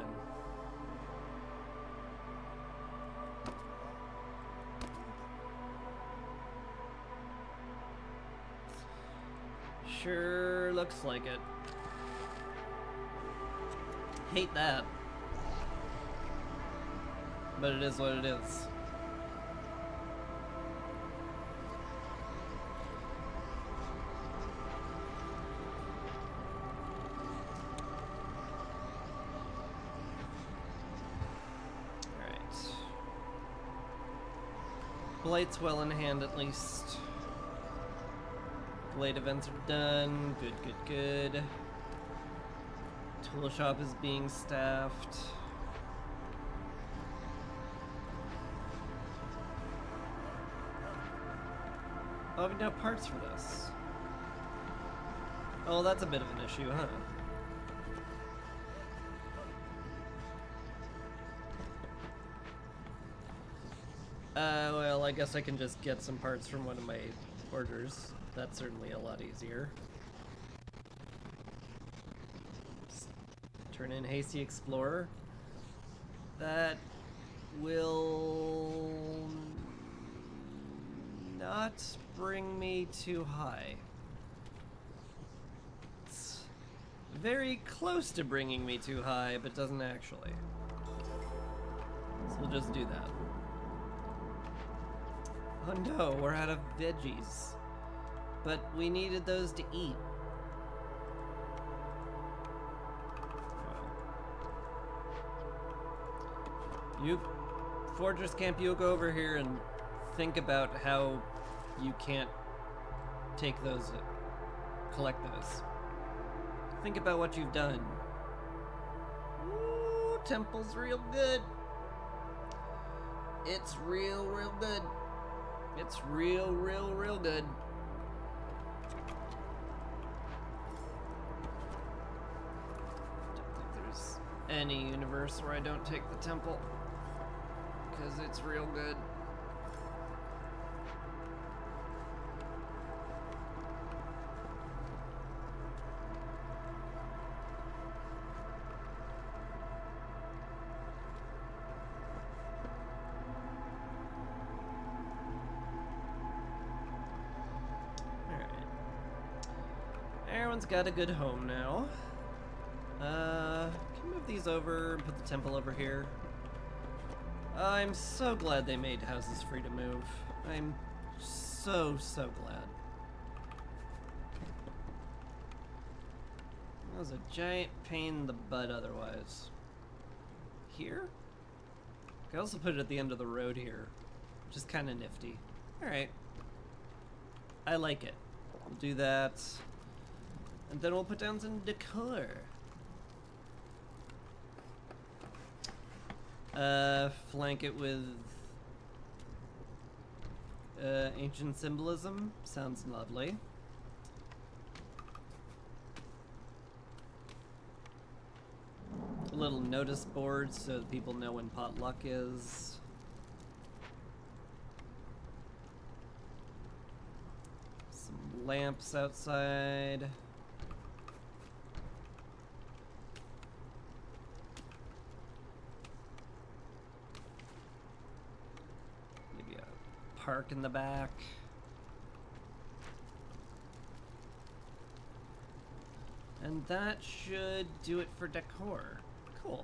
Sure looks like it. Hate that. But it is what it is. Alright. Blight's well in hand at least. Blade events are done. Good, good, good. Tool shop is being staffed. Oh, we have no parts for this. Oh, that's a bit of an issue, huh? Well, I guess I can just get some parts from one of my orders. That's certainly a lot easier. Just turn in Hasty Explorer. That will not bring me too high. It's very close to bringing me too high, but doesn't actually. So we'll just do that. Oh no, we're out of veggies. But we needed those to eat. Well. You, Fortress Camp, you go over here and think about how you can't take those, collect those. Think about what you've done. Ooh, temple's real good. It's real good. It's real good. Don't think there's any universe where I don't take the temple, because it's real good. Everyone's got a good home now. Can move these over and put the temple over here. I'm so glad they made houses free to move. I'm so glad. That was a giant pain in the butt otherwise. Here? I could also put it at the end of the road here, which is kind of nifty. Alright. I like it. We'll do that. And then we'll put down some decor. Flank it with ancient symbolism. Sounds lovely. A little notice board so that people know when potluck is. Some lamps outside. Park in the back. And that should do it for decor. Cool.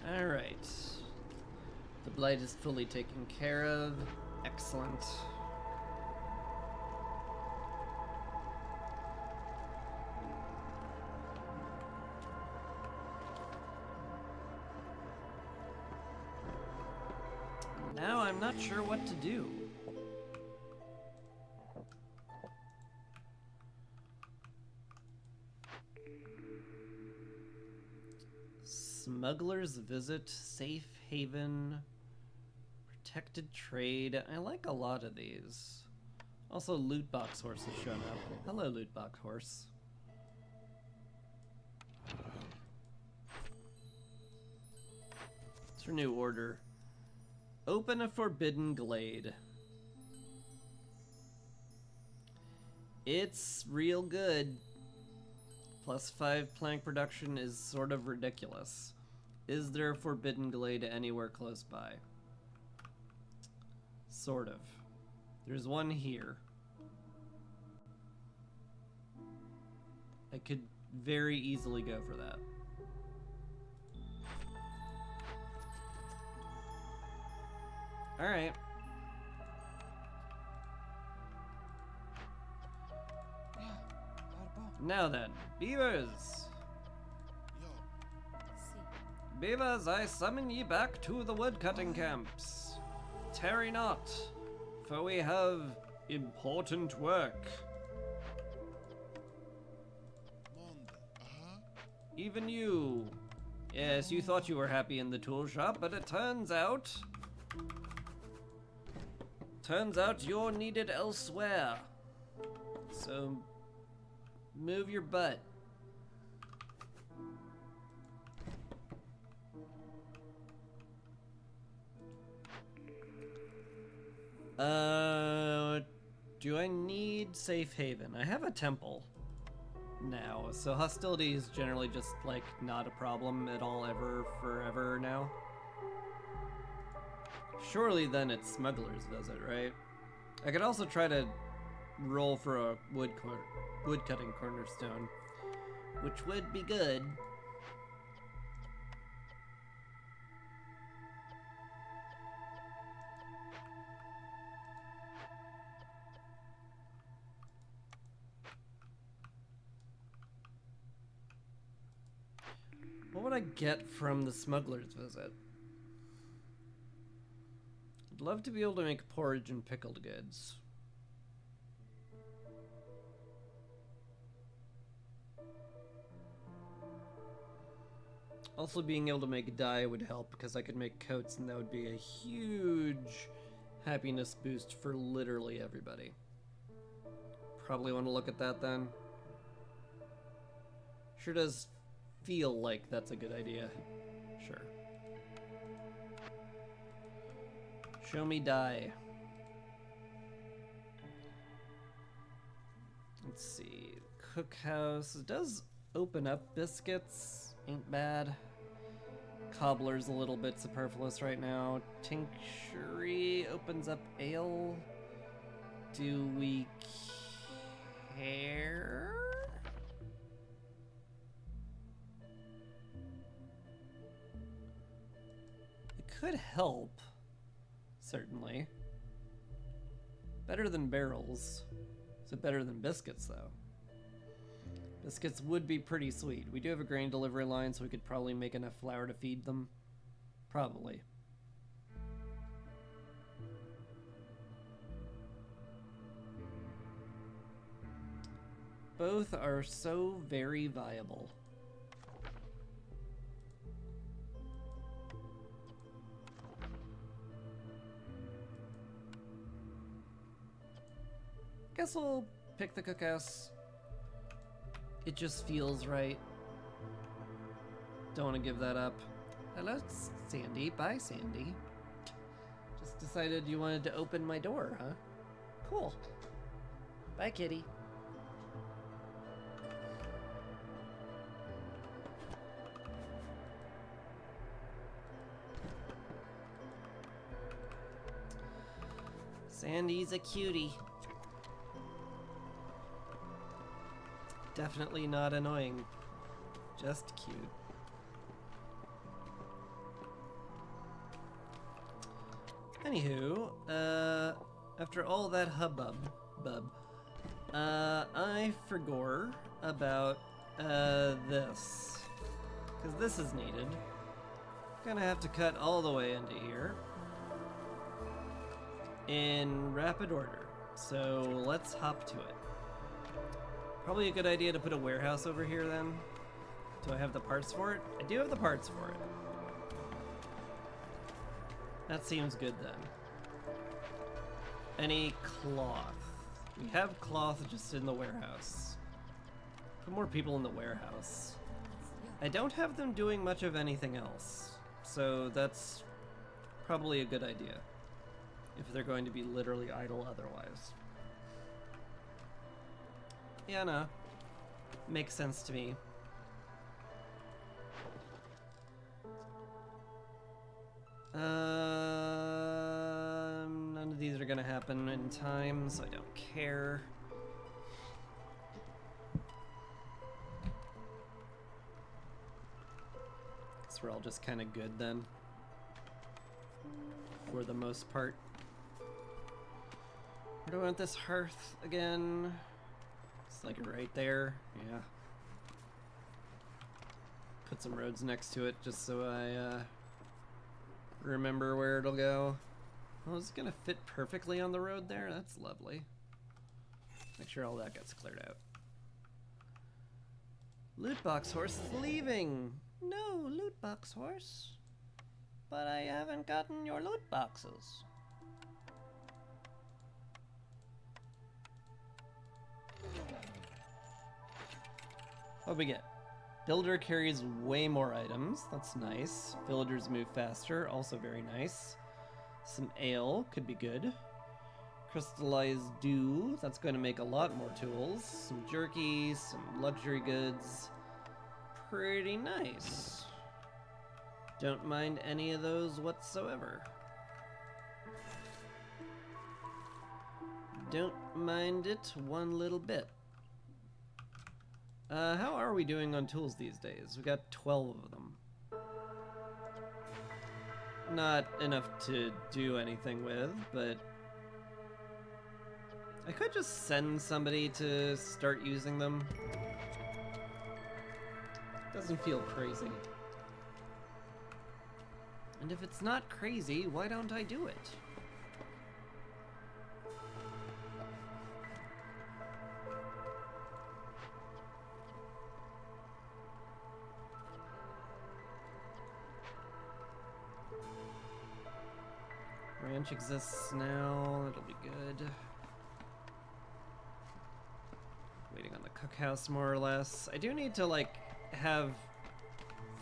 Alright. The blight is fully taken care of. Excellent. Now I'm not sure what to do. Smuggler's Visit, Safe Haven, Protected Trade. I like a lot of these. Also, Loot Box Horse has shown up. Hello, Loot Box Horse. What's your new order? Open a Forbidden Glade. It's real good. +5 plank production is sort of ridiculous. Is there a Forbidden Glade anywhere close by? Sort of. There's one here. I could very easily go for that. Alright. Now then, beavers! Beavers, I summon ye back to the woodcutting camps. Tarry not, for we have important work. Even you. Yes, you thought you were happy in the tool shop, but it turns out you're needed elsewhere. So move your butt. Do I need Safe Haven? I have a temple now, so hostility is generally just, like, not a problem at all ever, forever now. Surely then it's Smuggler's Visit, right? I could also try to roll for a woodcutting cornerstone, which would be good. What would I get from the Smuggler's Visit? I'd love to be able to make porridge and pickled goods. Also, being able to make dye would help because I could make coats, and that would be a huge happiness boost for literally everybody. Probably want to look at that then. Sure does feel like that's a good idea. Sure. Show me dye. Let's see. Cookhouse. It does open up biscuits. Ain't bad. Cobbler's a little bit superfluous right now. Tinctury opens up ale. Do we care? It could help. Certainly. Better than barrels. Is it better than biscuits, though? Biscuits would be pretty sweet. We do have a grain delivery line, so we could probably make enough flour to feed them. Probably. Both are so very viable. Guess we'll pick the cookhouse. It just feels right. Don't want to give that up. Hello, Sandy. Bye, Sandy. Just decided you wanted to open my door, huh? Cool. Bye, kitty. Sandy's a cutie. Definitely not annoying. Just cute. Anywho, after all that hubbub, I forgot about, this. Because this is needed. Gonna have to cut all the way into here. in rapid order. So let's hop to it. Probably a good idea to put a warehouse over here then. Do I have the parts for it? I do have the parts for it. That seems good then. Any cloth? We have cloth just in the warehouse. Put more people in the warehouse. I don't have them doing much of anything else, so that's probably a good idea if they're going to be literally idle otherwise. Yeah, no. Makes sense to me. None of these are gonna happen in time, so I don't care. Guess we're all just kind of good then, for the most part. Where do I want this hearth again? It's like right there, yeah. Put some roads next to it just so I remember where it'll go. Oh, is it gonna fit perfectly on the road there? That's lovely. Make sure all that gets cleared out. Loot box horse is leaving! No, loot box horse. But I haven't gotten your loot boxes. What'd we get? Builder carries way more items. That's nice. Villagers move faster. Also very nice. Some ale. Could be good. Crystallized dew. That's going to make a lot more tools. Some jerky. Some luxury goods. Pretty nice. Don't mind any of those whatsoever. Don't mind it one little bit. How are we doing on tools these days? We got 12 of them. Not enough to do anything with, but I could just send somebody to start using them. Doesn't feel crazy. And if it's not crazy, why don't I do it? Ranch exists now, it'll be good. Waiting on the cookhouse more or less. I do need to like have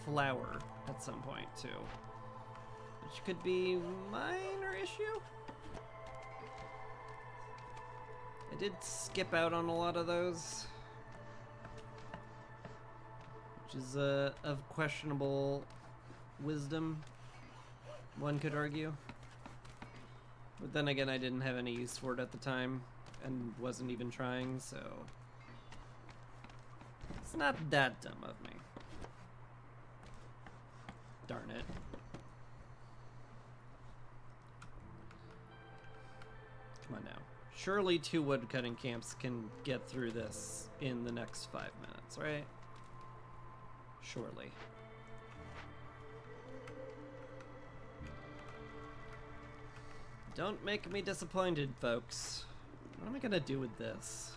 flour at some point too, which could be minor issue. I did skip out on a lot of those, which is of questionable wisdom, one could argue. But then again, I didn't have any use for it at the time, and wasn't even trying, so it's not that dumb of me. Darn it. Come on now. Surely 2 woodcutting camps can get through this in the next 5 minutes, right? Surely. Don't make me disappointed, folks. What am I gonna do with this?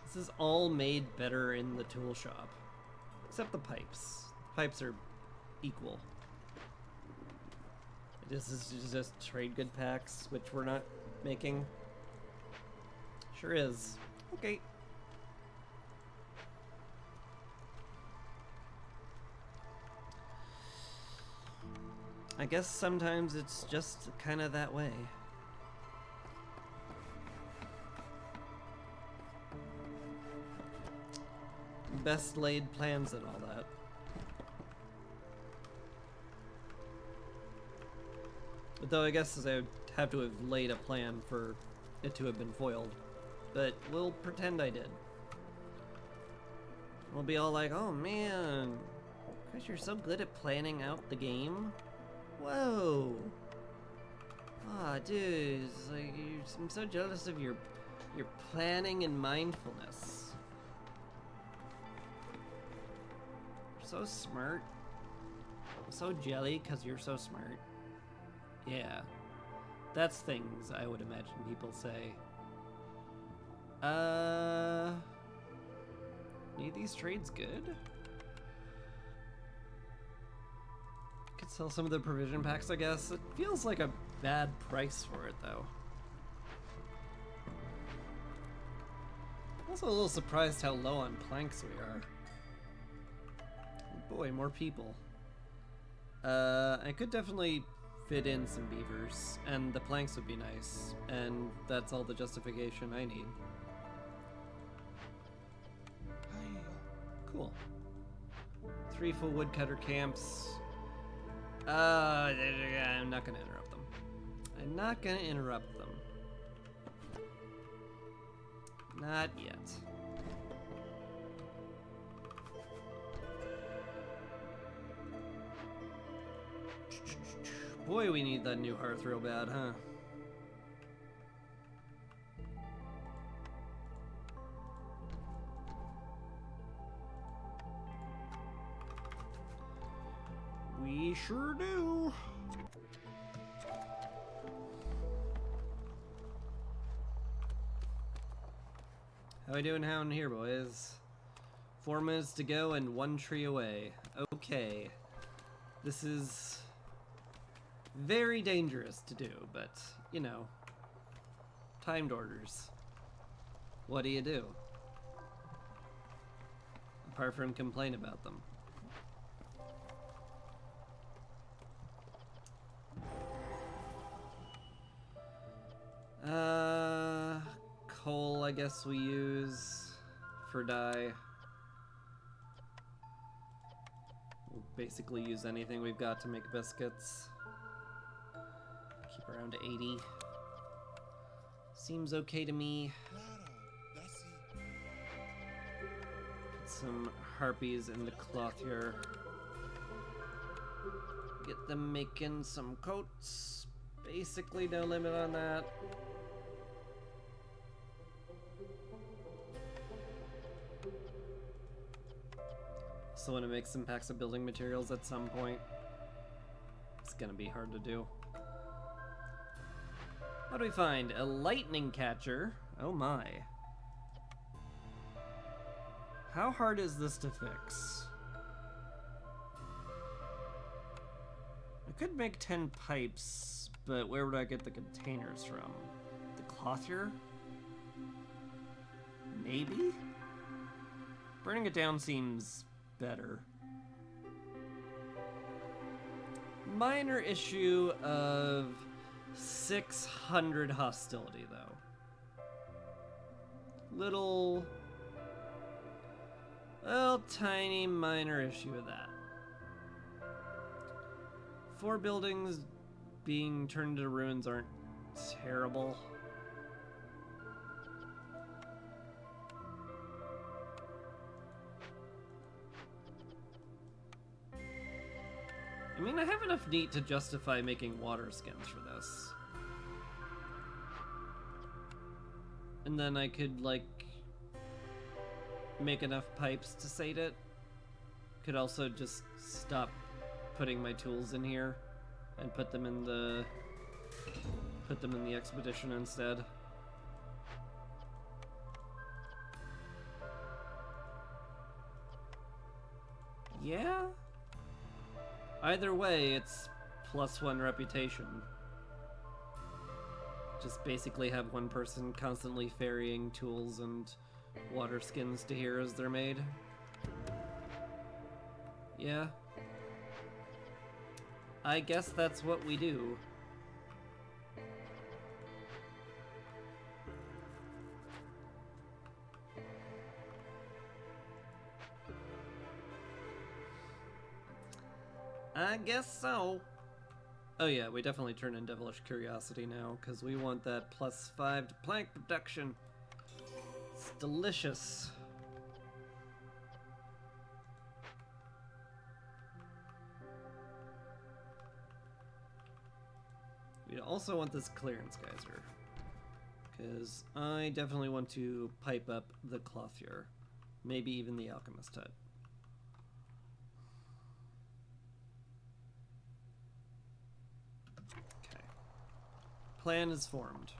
This is all made better in the tool shop. Except the pipes. The pipes are equal. This is just trade good packs, which we're not making. Sure is. Okay. I guess sometimes it's just kind of that way. Best laid plans and all that. Though I guess I would have to have laid a plan for it to have been foiled. But we'll pretend I did. We'll be all like, oh man, Chris, you're so good at planning out the game. Whoa! Ah, dude, it's like I'm so jealous of your planning and mindfulness. You're so smart. I'm so jelly because you're so smart. Yeah. That's things I would imagine people say. Any of these trades good? Could sell some of the provision packs, I guess. It feels like a bad price for it, though. Also a little surprised how low on planks we are. Boy, more people. I could definitely fit in some beavers, and the planks would be nice, and that's all the justification I need. Cool. 3 full woodcutter camps. I'm not gonna interrupt them. I'm not gonna interrupt them. Not yet. Boy, we need that new hearth real bad, huh? We sure do. How we doing down here, boys? 4 minutes to go and 1 tree away. Okay. This is very dangerous to do, but, you know, timed orders. What do you do? Apart from complain about them. Coal, I guess we use for dye. We'll basically use anything we've got to make biscuits. Keep around 80. Seems okay to me. Put some harpies in the clothier. Get them making some coats. Basically no limit on that. So want to make some packs of building materials at some point. It's gonna be hard to do. What do we find? A lightning catcher. Oh my. How hard is this to fix? I could make 10 pipes, but where would I get the containers from? The clothier? Maybe? Burning it down seems better. Minor issue of 600 hostility, though. Little, well, tiny minor issue with that. 4 buildings being turned into ruins aren't terrible. I mean, I have enough meat to justify making water skins for this. And then I could, like, make enough pipes to sate it. Could also just stop putting my tools in here and put them in the expedition instead. Yeah? Either way, it's +1 reputation. Just basically have one person constantly ferrying tools and water skins to here as they're made. Yeah. I guess that's what we do. I guess so. Oh yeah, we definitely turn in Devilish Curiosity now, because we want that +5 to plank production. It's delicious. We also want this clearance geyser, because I definitely want to pipe up the clothier. Maybe even the alchemist hut. Plan is formed.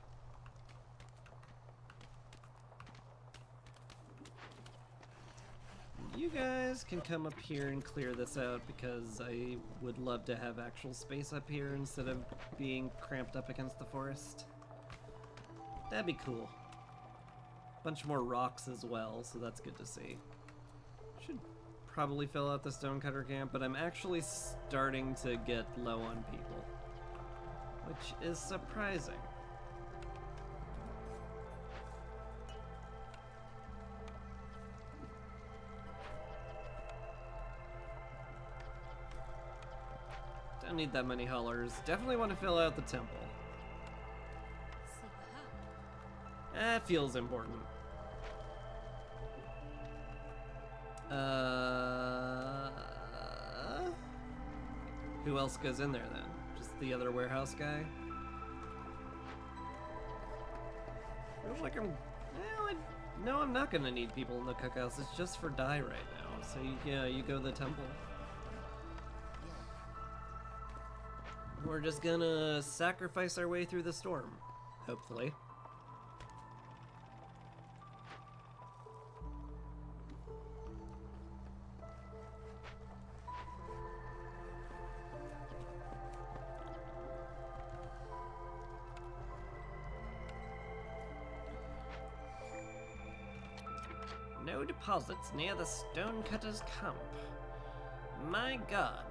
You guys can come up here and clear this out because I would love to have actual space up here instead of being cramped up against the forest. That'd be cool. Bunch more rocks as well, so that's good to see. Should probably fill out the stonecutter camp, but I'm actually starting to get low on people, which is surprising. Don't need that many haulers. Definitely want to fill out the temple. That feels important. Who else goes in there then? Just the other warehouse guy? Feels like no, I'm not gonna need people in the cookhouse. It's just for dye right now. So yeah, you go to the temple. We're just gonna sacrifice our way through the storm, hopefully. No deposits near the Stonecutter's camp. My god.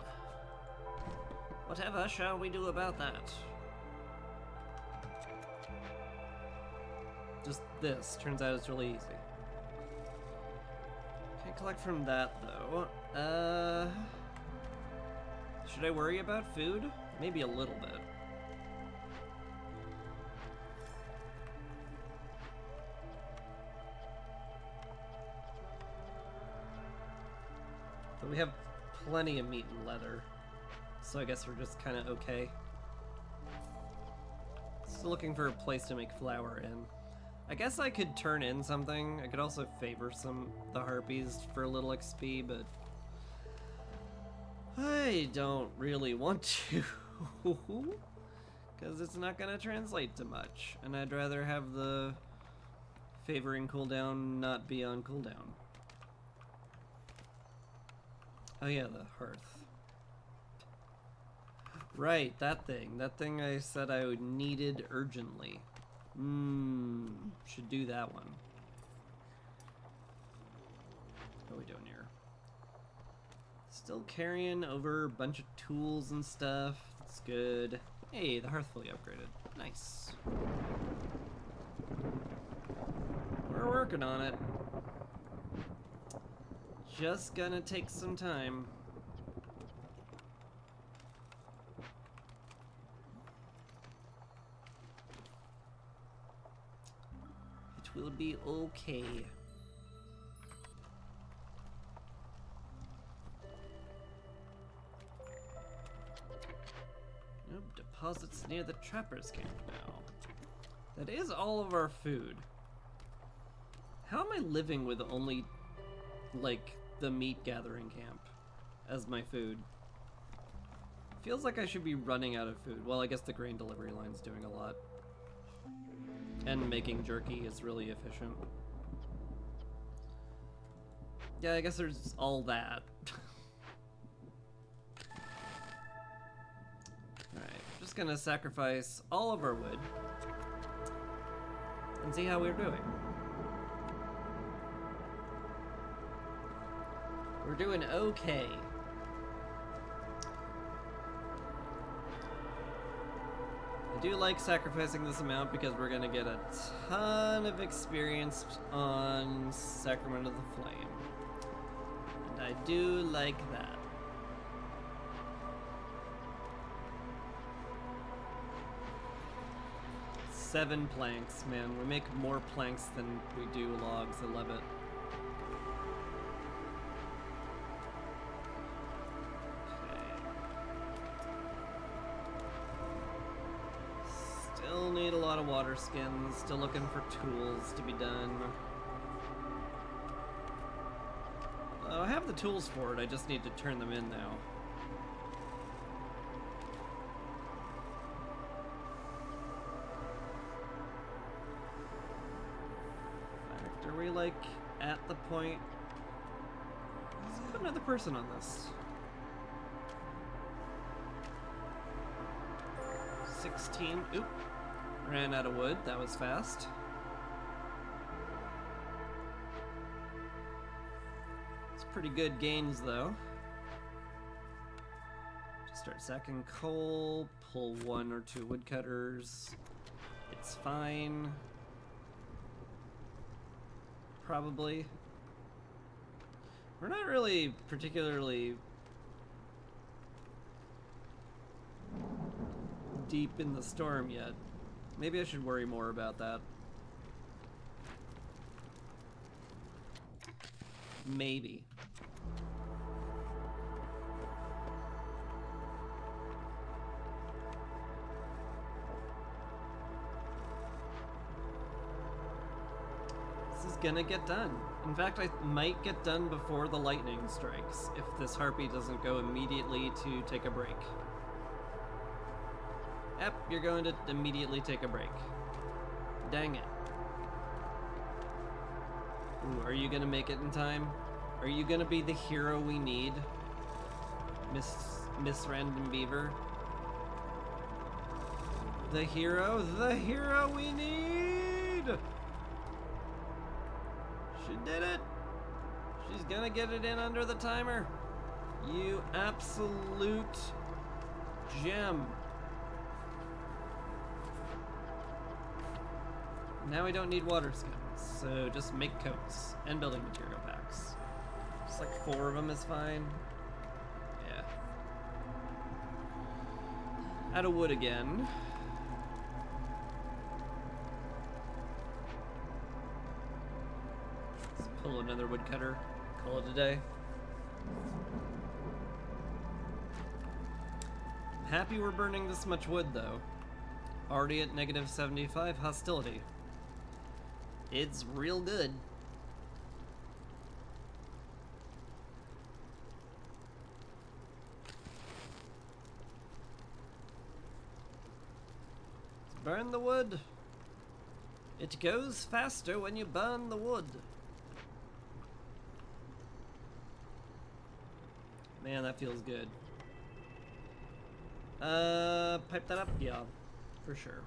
Whatever shall we do about that? Just this. Turns out it's really easy. Can't collect from that, though. Should I worry about food? Maybe a little bit. But we have plenty of meat and leather. So I guess we're just kind of okay. Still looking for a place to make flour in. I guess I could turn in something. I could also favor the harpies for a little XP, but I don't really want to. Because it's not going to translate to much. And I'd rather have the favoring cooldown not be on cooldown. Oh yeah, the hearth. Right, that thing. That thing I said I would needed urgently. Should do that one. What are we doing here? Still carrying over a bunch of tools and stuff. That's good. Hey, the hearth fully upgraded. Nice. We're working on it. Just gonna take some time. It will be okay. Nope, deposits near the trapper's camp now. That is all of our food. How am I living with only, like, the meat gathering camp as my food? Feels like I should be running out of food. Well, I guess the grain delivery line's doing a lot. And making jerky is really efficient. Yeah, I guess there's all that. Alright, just gonna sacrifice all of our wood and see how we're doing. We're doing okay. I do like sacrificing this amount because we're gonna get a ton of experience on Sacrament of the Flame. And I do like that. Seven planks, man. We make more planks than we do logs. I love it. Need a lot of water skins, still looking for tools to be done. I have the tools for it, I just need to turn them in now. person on this. 16. Oop. Ran out of wood. That was fast. It's pretty good gains, though. Just start sacking coal. Pull 1 or 2 woodcutters. It's fine. Probably. We're not really particularly deep in the storm yet. Maybe I should worry more about that. Maybe. This is gonna get done. In fact, I might get done before the lightning strikes if this harpy doesn't go immediately to take a break. Yep, you're going to immediately take a break. Dang it. Ooh, are you gonna make it in time? Are you gonna be the hero we need? Miss Random Beaver? The hero we need! She did it! She's gonna get it in under the timer. You absolute gem. Now we don't need water skins, so just make coats and building material packs. Just like 4 of them is fine. Yeah. Out of wood again. Let's pull another woodcutter. Call it a day. I'm happy we're burning this much wood though. Already at negative 75 hostility. It's real good. Let's burn the wood. It goes faster when you burn the wood. Man, that feels good. Pipe that up? Yeah, for sure.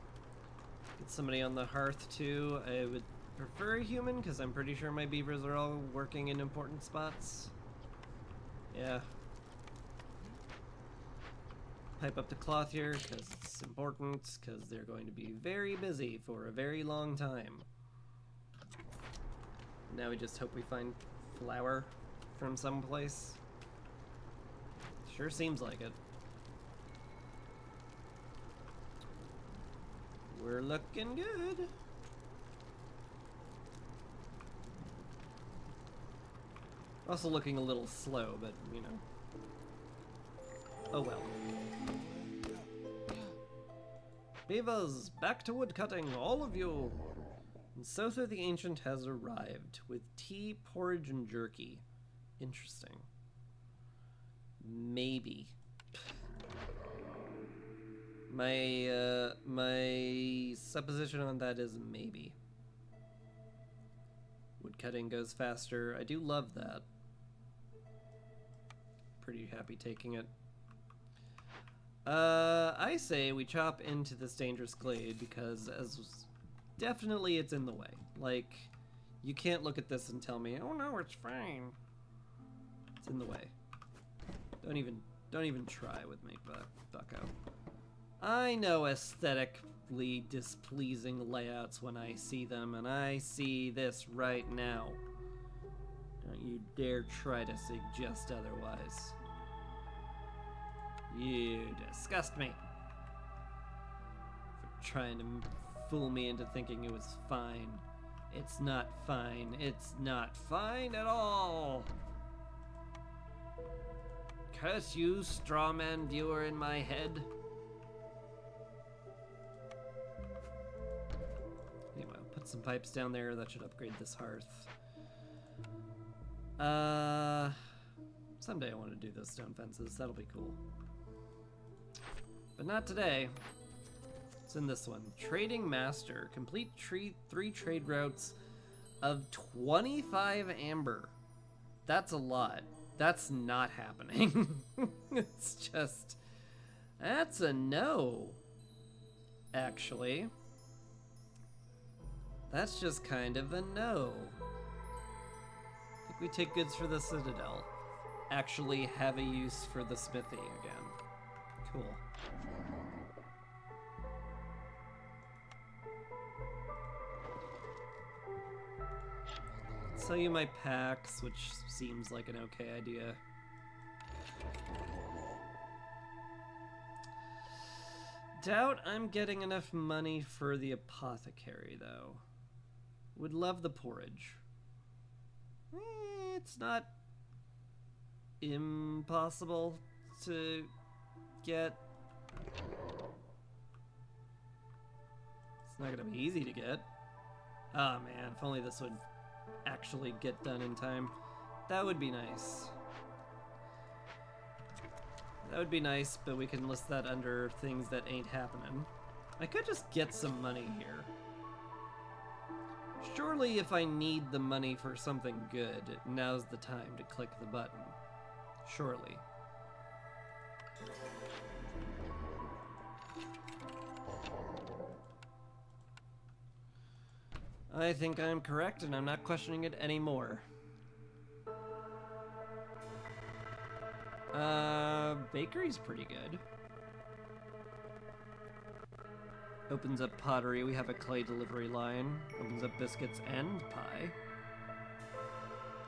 Get somebody on the hearth too. I would prefer a human, because I'm pretty sure my beavers are all working in important spots. Yeah. Pipe up the cloth here, because it's important, because they're going to be very busy for a very long time. Now we just hope we find flour from someplace. Sure seems like it. We're looking good. Also looking a little slow, but, you know. Oh well. Beavers, back to woodcutting, all of you! And Sotho the Ancient has arrived, with tea, porridge, and jerky. Interesting. Maybe. My supposition on that is maybe. Woodcutting goes faster. I do love that. Pretty happy taking it. I say we chop into this dangerous glade because definitely it's in the way. Like, you can't look at this and tell me, oh no, it's fine. It's in the way. Don't even try with me, bucko. I know aesthetically displeasing layouts when I see them, and I see this right now. Don't you dare try to suggest otherwise. You disgust me for trying to fool me into thinking it was fine. It's not fine. It's not fine at all. Curse you, strawman viewer in my head. Anyway, I'll put some pipes down there. That should upgrade this hearth. Someday I want to do those stone fences. That'll be cool. But not today. It's in this one. Trading Master. Complete 3 trade routes of 25 amber. That's a lot. That's not happening. It's just... That's a no. Actually. That's just kind of a no. I think we take goods for the Citadel. Actually have a use for the smithy again. Cool. Sell you my packs, which seems like an okay idea. Doubt I'm getting enough money for the apothecary, though. Would love the porridge. It's not impossible to get. It's not gonna be easy to get. Oh man, if only this would actually get done in time. That would be nice. That would be nice, but we can list that under things that ain't happening. I could just get some money here. Surely if I need the money for something good, now's the time to click the button. Surely. I think I'm correct, and I'm not questioning it anymore. Bakery's pretty good. Opens up pottery, we have a clay delivery line. Opens up biscuits and pie.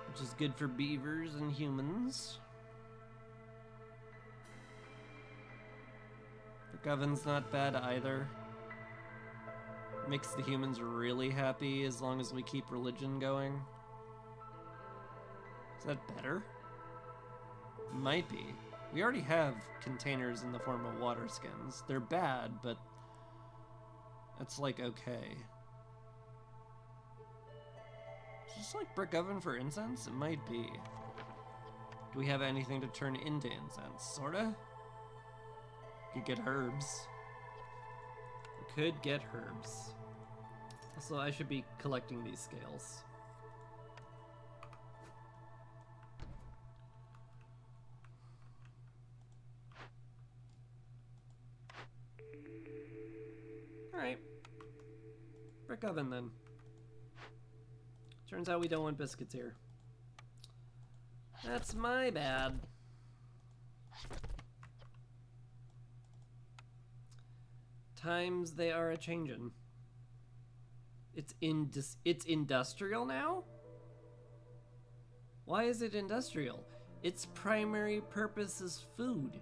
Which is good for beavers and humans. Brick oven's not bad either. Makes the humans really happy as long as we keep religion going. Is that better? Might be. We already have containers in the form of water skins. They're bad, but that's like okay. Is this like brick oven for incense? It might be. Do we have anything to turn into incense? Sorta? Could get herbs. We could get herbs. Also, I should be collecting these scales. Alright. Brick oven then. Turns out we don't want biscuits here. That's my bad. Times they are a changin'. It's industrial now? Why is it industrial? Its primary purpose is food.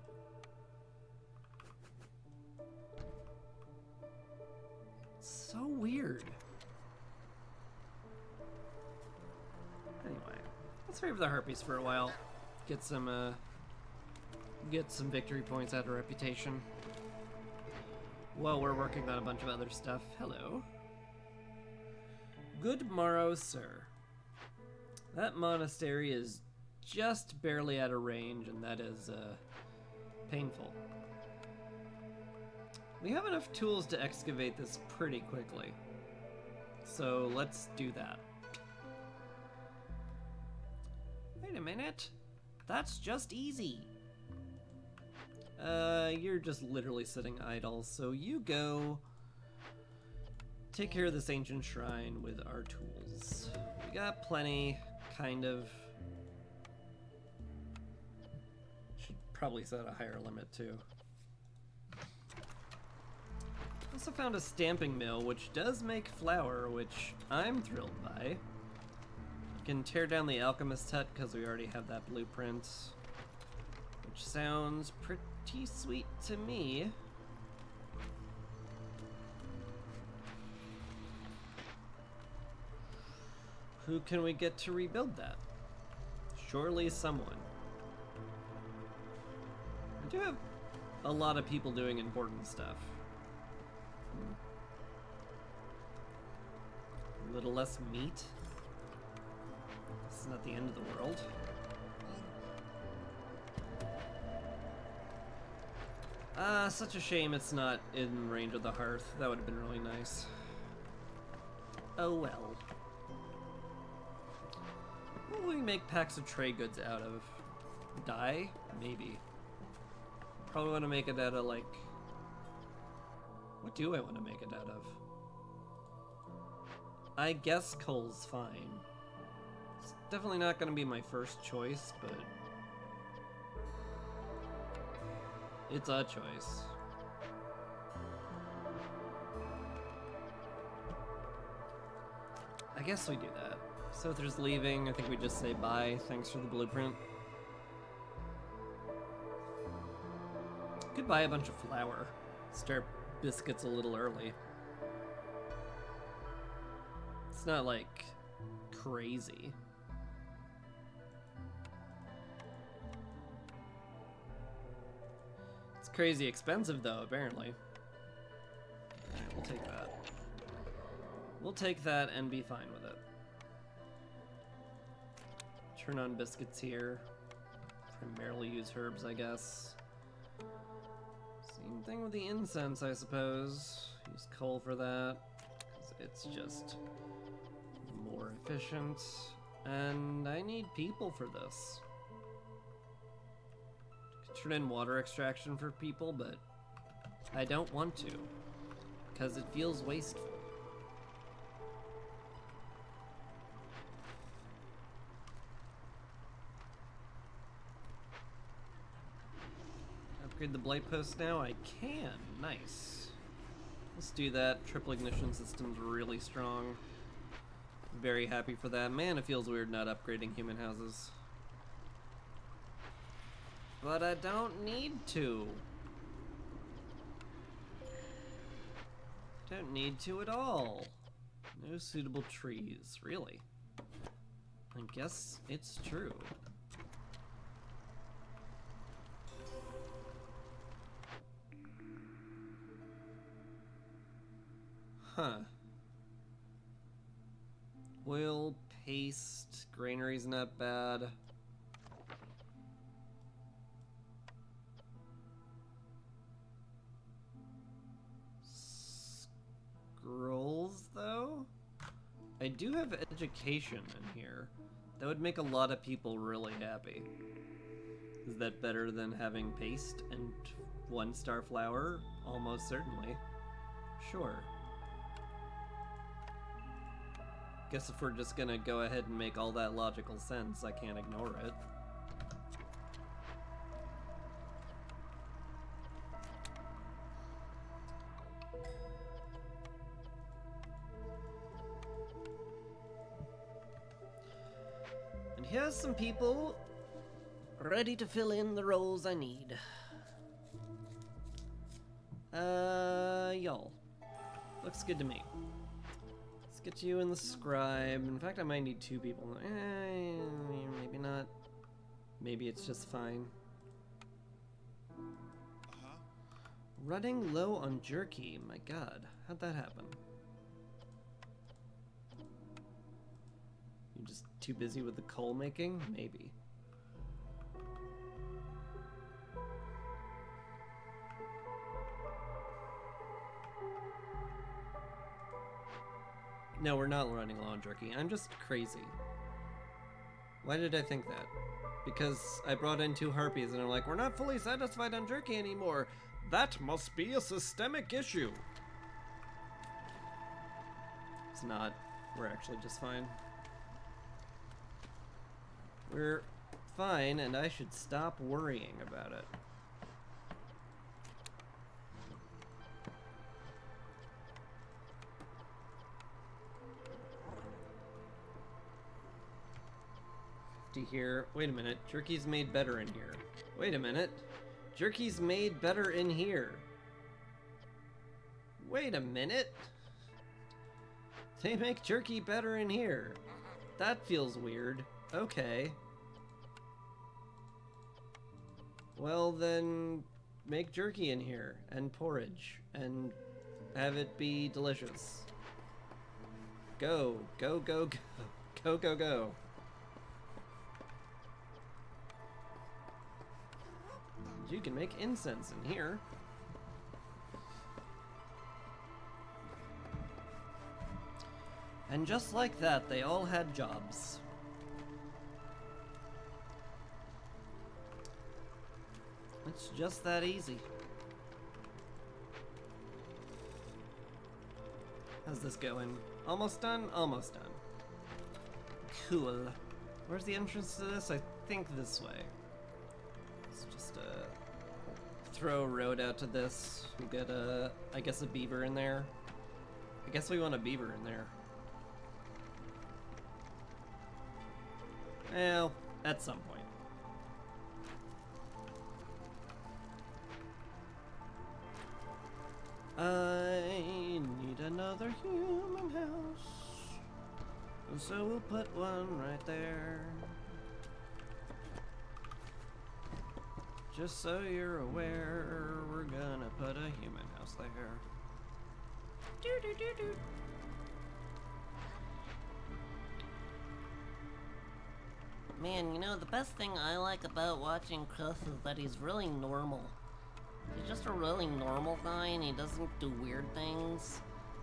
It's so weird. Anyway, let's favor the harpies for a while. Get some victory points out of reputation. Well, we're working on a bunch of other stuff. Hello. Good morrow, sir. That monastery is just barely out of range, and that is, painful. We have enough tools to excavate this pretty quickly. So let's do that. Wait a minute. That's just easy. You're just literally sitting idle, so you go take care of this ancient shrine with our tools. We got plenty, kind of. Should probably set a higher limit too. Also found a stamping mill, which does make flour, which I'm thrilled by. You can tear down the alchemist hut because we already have that blueprint, which sounds pretty sweet to me. Who can we get to rebuild that? Surely someone. I do have a lot of people doing important stuff. A little less meat. This is not the end of the world. Such a shame it's not in range of the hearth. That would have been really nice. Oh well. What will we make packs of trade goods out of? Dye? Maybe. Probably want to make it out of, like... What do I want to make it out of? I guess coal's fine. It's definitely not going to be my first choice, but... It's a choice. I guess we do that. Sother's leaving. I think we just say bye. Thanks for the blueprint. Could buy a bunch of flour. Start biscuits a little early. It's not like crazy. It's crazy expensive though, apparently. Alright, we'll take that. We'll take that and be fine with it. Turn on biscuits here. Primarily use herbs, I guess. Same thing with the incense, I suppose. Use coal for that, because it's just more efficient. And I need people for this. Could turn in water extraction for people, but I don't want to, because it feels wasteful. Upgrade the blight post now? I can. Nice. Let's do that. Triple ignition system's really strong. Very happy for that. Man, it feels weird not upgrading human houses. But I don't need to. Don't need to at all. No suitable trees. Really? I guess it's true. Huh. Oil, paste, granary's not bad. Scrolls, though? I do have education in here. That would make a lot of people really happy. Is that better than having paste and 1-star flour? Almost certainly. Sure. Guess if we're just gonna go ahead and make all that logical sense, I can't ignore it. And here's some people ready to fill in the roles I need. Y'all. Looks good to me. Get you in the scribe. In fact, I might need 2 people. Maybe not. Maybe it's just fine. Running low on jerky. My god. How'd that happen? You're just too busy with the coal making? Maybe. No, we're not running low on jerky. I'm just crazy. Why did I think that? Because I brought in 2 harpies and I'm like, we're not fully satisfied on jerky anymore. That must be a systemic issue. It's not. We're actually just fine. We're fine, and I should stop worrying about it. Here. Wait a minute. Jerky's made better in here. Wait a minute. Jerky's made better in here. Wait a minute. They make jerky better in here. That feels weird. Okay. Well then, make jerky in here and porridge and have it be delicious. Go, go, go, go. Go, go, go. You can make incense in here. And just like that, they all had jobs. It's just that easy. How's this going? Almost done? Almost done. Cool. Where's the entrance to this? I think this way. Let's just throw a road out to this. We'll get I guess a beaver in there. I guess we want a beaver in there. Well, at some point. I need another human house. So we'll put one right there. Just so you're aware, we're gonna put a human house there. Do do do do. Man, you know, the best thing I like about watching Chris is that he's really normal. He's just a really normal guy and he doesn't do weird things.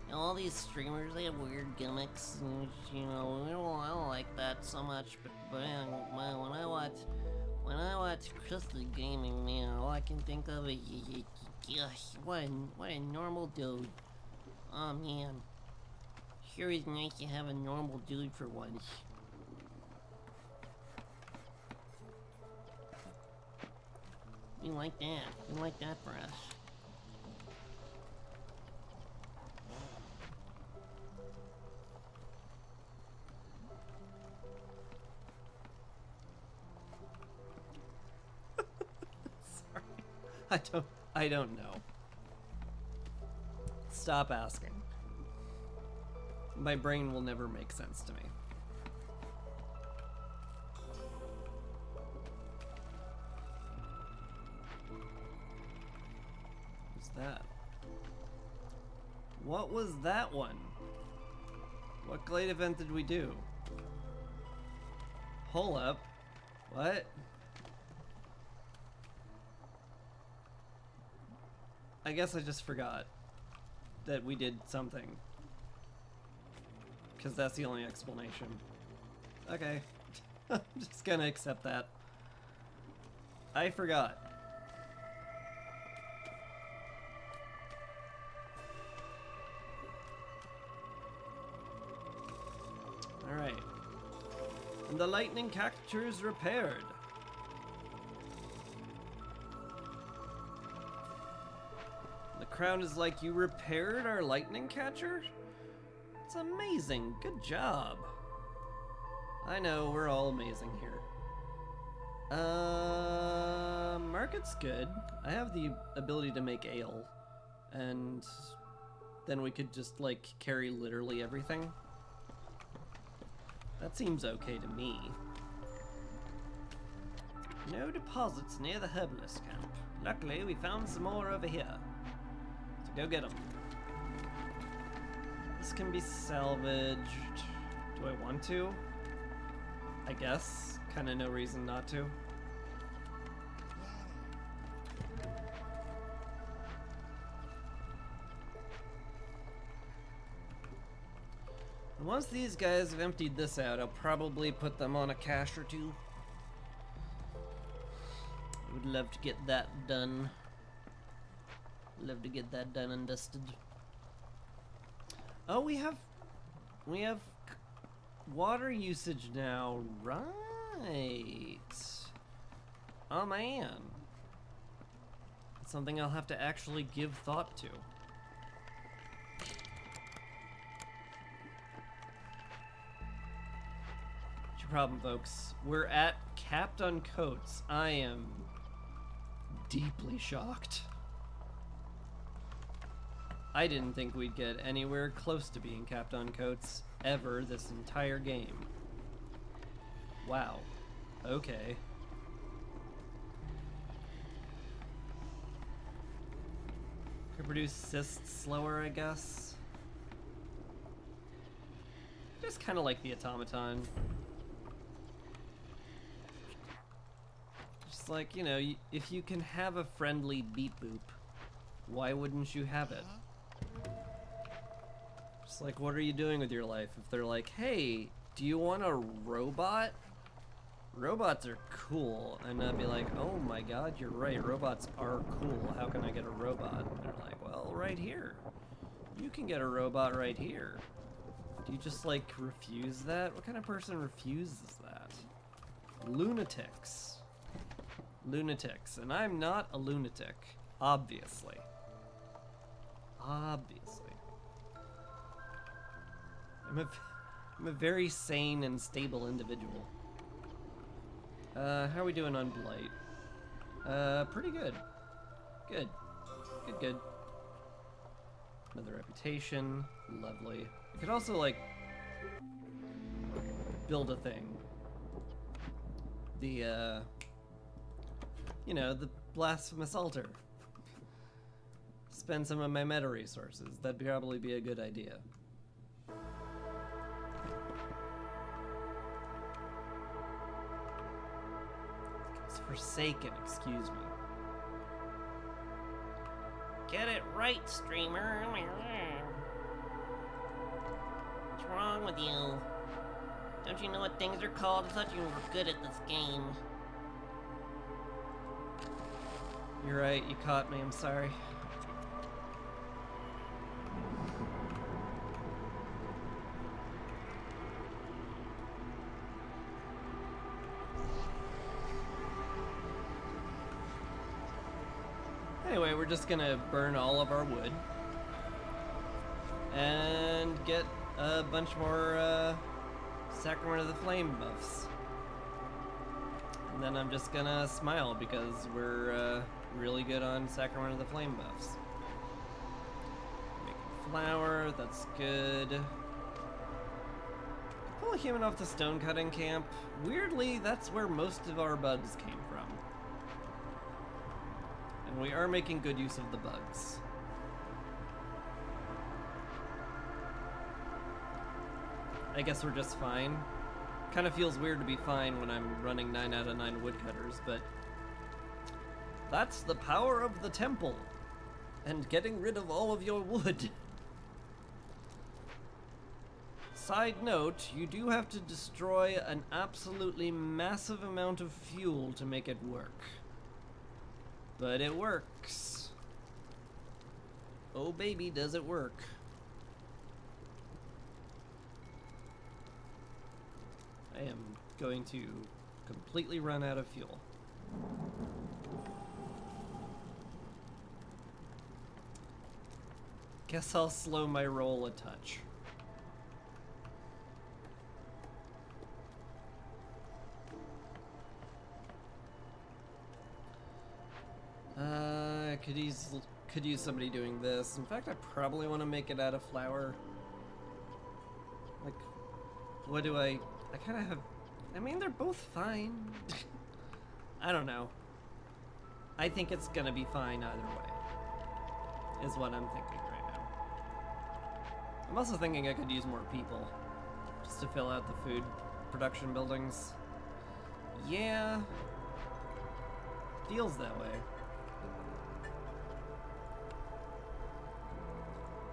You know, all these streamers, they have weird gimmicks and, you know, I don't like that so much, but man, when I watch Chris the Gaming, man, all I can think of is, what a normal dude. Oh man. Sure is nice to have a normal dude for once. We like that. We like that for us. Sorry. I don't know. Stop asking. My brain will never make sense to me. That? What was that one? What glade event did we do? Hold up. What? I guess I just forgot that we did something. Because that's the only explanation. Okay. I'm just gonna accept that. I forgot. Alright. And the lightning catcher is repaired. The crown is like, you repaired our lightning catcher? It's amazing. Good job. I know, we're all amazing here. Market's good. I have the ability to make ale. And then we could just, like, carry literally everything. That seems okay to me. No deposits near the herbalist camp. Luckily, we found some more over here. So go get them. This can be salvaged. Do I want to? I guess. Kinda no reason not to. And once these guys have emptied this out, I'll probably put them on a cache or two. I would love to get that done. Love to get that done and dusted. Oh, we have water usage now, right? Oh man, it's something I'll have to actually give thought to. What's your problem, folks? We're at capped on coats. I am deeply shocked. I didn't think we'd get anywhere close to being capped on coats ever this entire game. Wow. Okay. Could produce cysts slower, I guess. Just kind of like the automaton. Just like, you know, if you can have a friendly beep boop, why wouldn't you have it? Just like, what are you doing with your life? If they're like, hey, do you want a robot? robots are cool, and I'd be like, oh my god, you're right, robots are cool. How can I get a robot? And they're like, well, right here. You can get a robot right here. Do you just, like, refuse that? What kind of person refuses that? Lunatics. Lunatics. And I'm not a lunatic. Obviously. Obviously. I'm a very sane and stable individual. How are we doing on Blight? Pretty good. Good. Good, good. Another reputation. Lovely. I could also, like, build a thing. The, you know, the blasphemous altar. Spend some of my meta resources. That'd probably be a good idea. It's Forsaken, excuse me. Get it right, streamer. What's wrong with you? Don't you know what things are called? I thought you were good at this game. You're right, you caught me, I'm sorry. Anyway, we're just gonna burn all of our wood and get a bunch more Sacrament of the Flame buffs. And then I'm just gonna smile because we're really good on Sacrament of the Flame buffs. Making flour, that's good. Pull a human off the stone cutting camp. Weirdly, that's where most of our bugs came from. And we are making good use of the bugs. I guess we're just fine. Kind of feels weird to be fine when I'm running 9 out of 9 woodcutters, but that's the power of the temple and getting rid of all of your wood. Side note, you do have to destroy an absolutely massive amount of fuel to make it work. But it works. Oh baby, does it work. I am going to completely run out of fuel. Guess I'll slow my roll a touch. Could use somebody doing this. In fact, I probably want to make it out of flour. Like, what do I kind of have... I mean, they're both fine. I don't know. I think it's gonna be fine either way, is what I'm thinking right now. I'm also thinking I could use more people just to fill out the food production buildings. Yeah. Feels that way.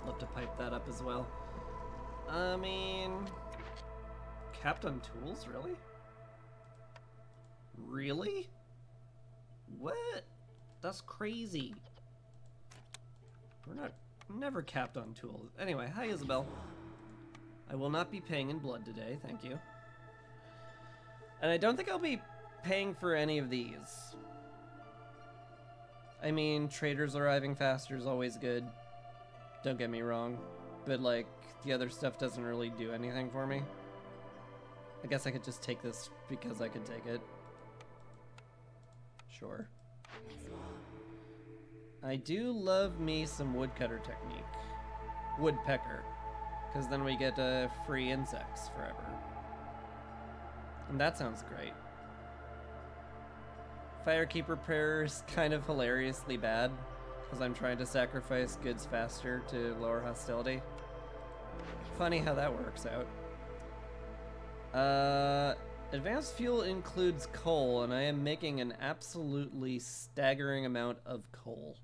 Love to pipe that up as well. I mean... Capped on tools, really? Really? What? That's crazy. We're never capped on tools. Anyway, hi Isabel. I will not be paying in blood today, thank you. And I don't think I'll be paying for any of these. I mean, traders arriving faster is always good. Don't get me wrong. But like, the other stuff doesn't really do anything for me. I guess I could just take this because I could take it. Sure. I do love me some woodcutter technique. Woodpecker. Because then we get free insects forever. And that sounds great. Firekeeper prayer is kind of hilariously bad. Because I'm trying to sacrifice goods faster to lower hostility. Funny how that works out. Advanced fuel includes coal, and I am making an absolutely staggering amount of coal.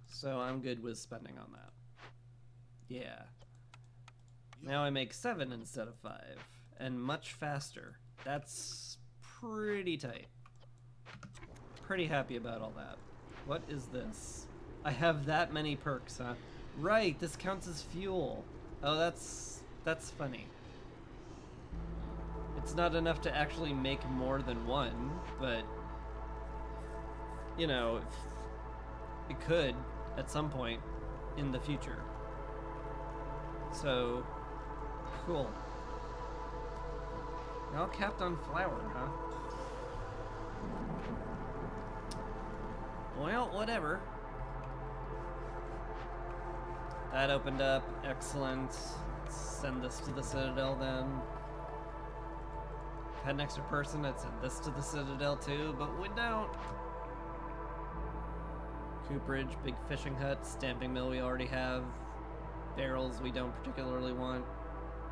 So I'm good with spending on that. Yeah. Now I make 7 instead of 5. and much faster. That's pretty tight. Pretty happy about all that. What is this? I have that many perks, huh? Right, this counts as fuel. Oh, that's funny. It's not enough to actually make more than one, but you know, it could at some point in the future. So, cool. You're all capped on flour, huh? Well, whatever. That opened up. Excellent. Let's send this to the Citadel then. If I had an extra person, I'd send this to the Citadel too, but we don't. Cooperage, big fishing hut, stamping mill we already have. Barrels we don't particularly want.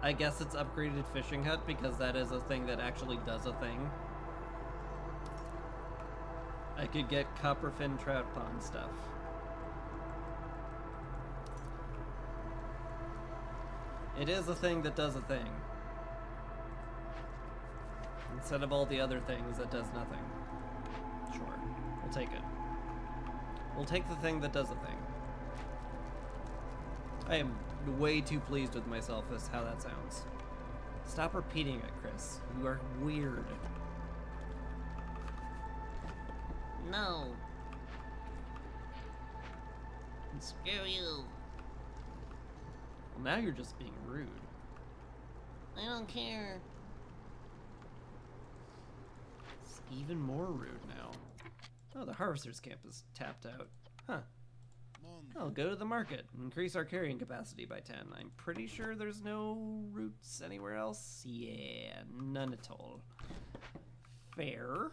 I guess it's upgraded fishing hut because that is a thing that actually does a thing. I could get copperfin trout pond stuff. It is a thing that does a thing. Instead of all the other things that does nothing. Sure, we'll take it. We'll take the thing that does a thing. I am way too pleased with myself as how that sounds. Stop repeating it, Chris. You are weird. No. Screw you. Well, now you're just being rude. I don't care. It's even more rude now. Oh, the harvester's camp is tapped out. Huh. I'll go to the market and increase our carrying capacity by 10. I'm pretty sure there's no routes anywhere else. Yeah, none at all. Fair.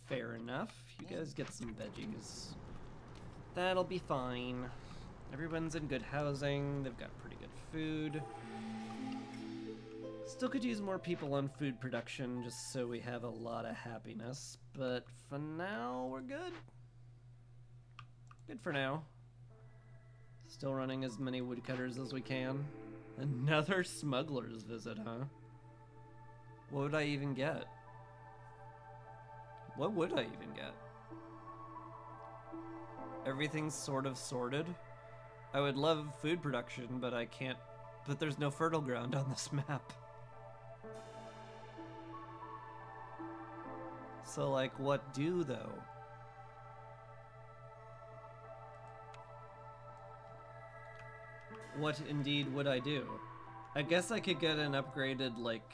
Fair enough. You guys get some veggies. That'll be fine. Everyone's in good housing. They've got pretty good food. Still could use more people on food production just so we have a lot of happiness. But for now, we're good. Good for now. Still running as many woodcutters as we can. Another smuggler's visit, huh? What would I even get? What would I even get? Everything's sort of sorted. I would love food production, but I can't. But there's no fertile ground on this map. So, like, what do, though? What indeed would I do? I guess I could get an upgraded, like,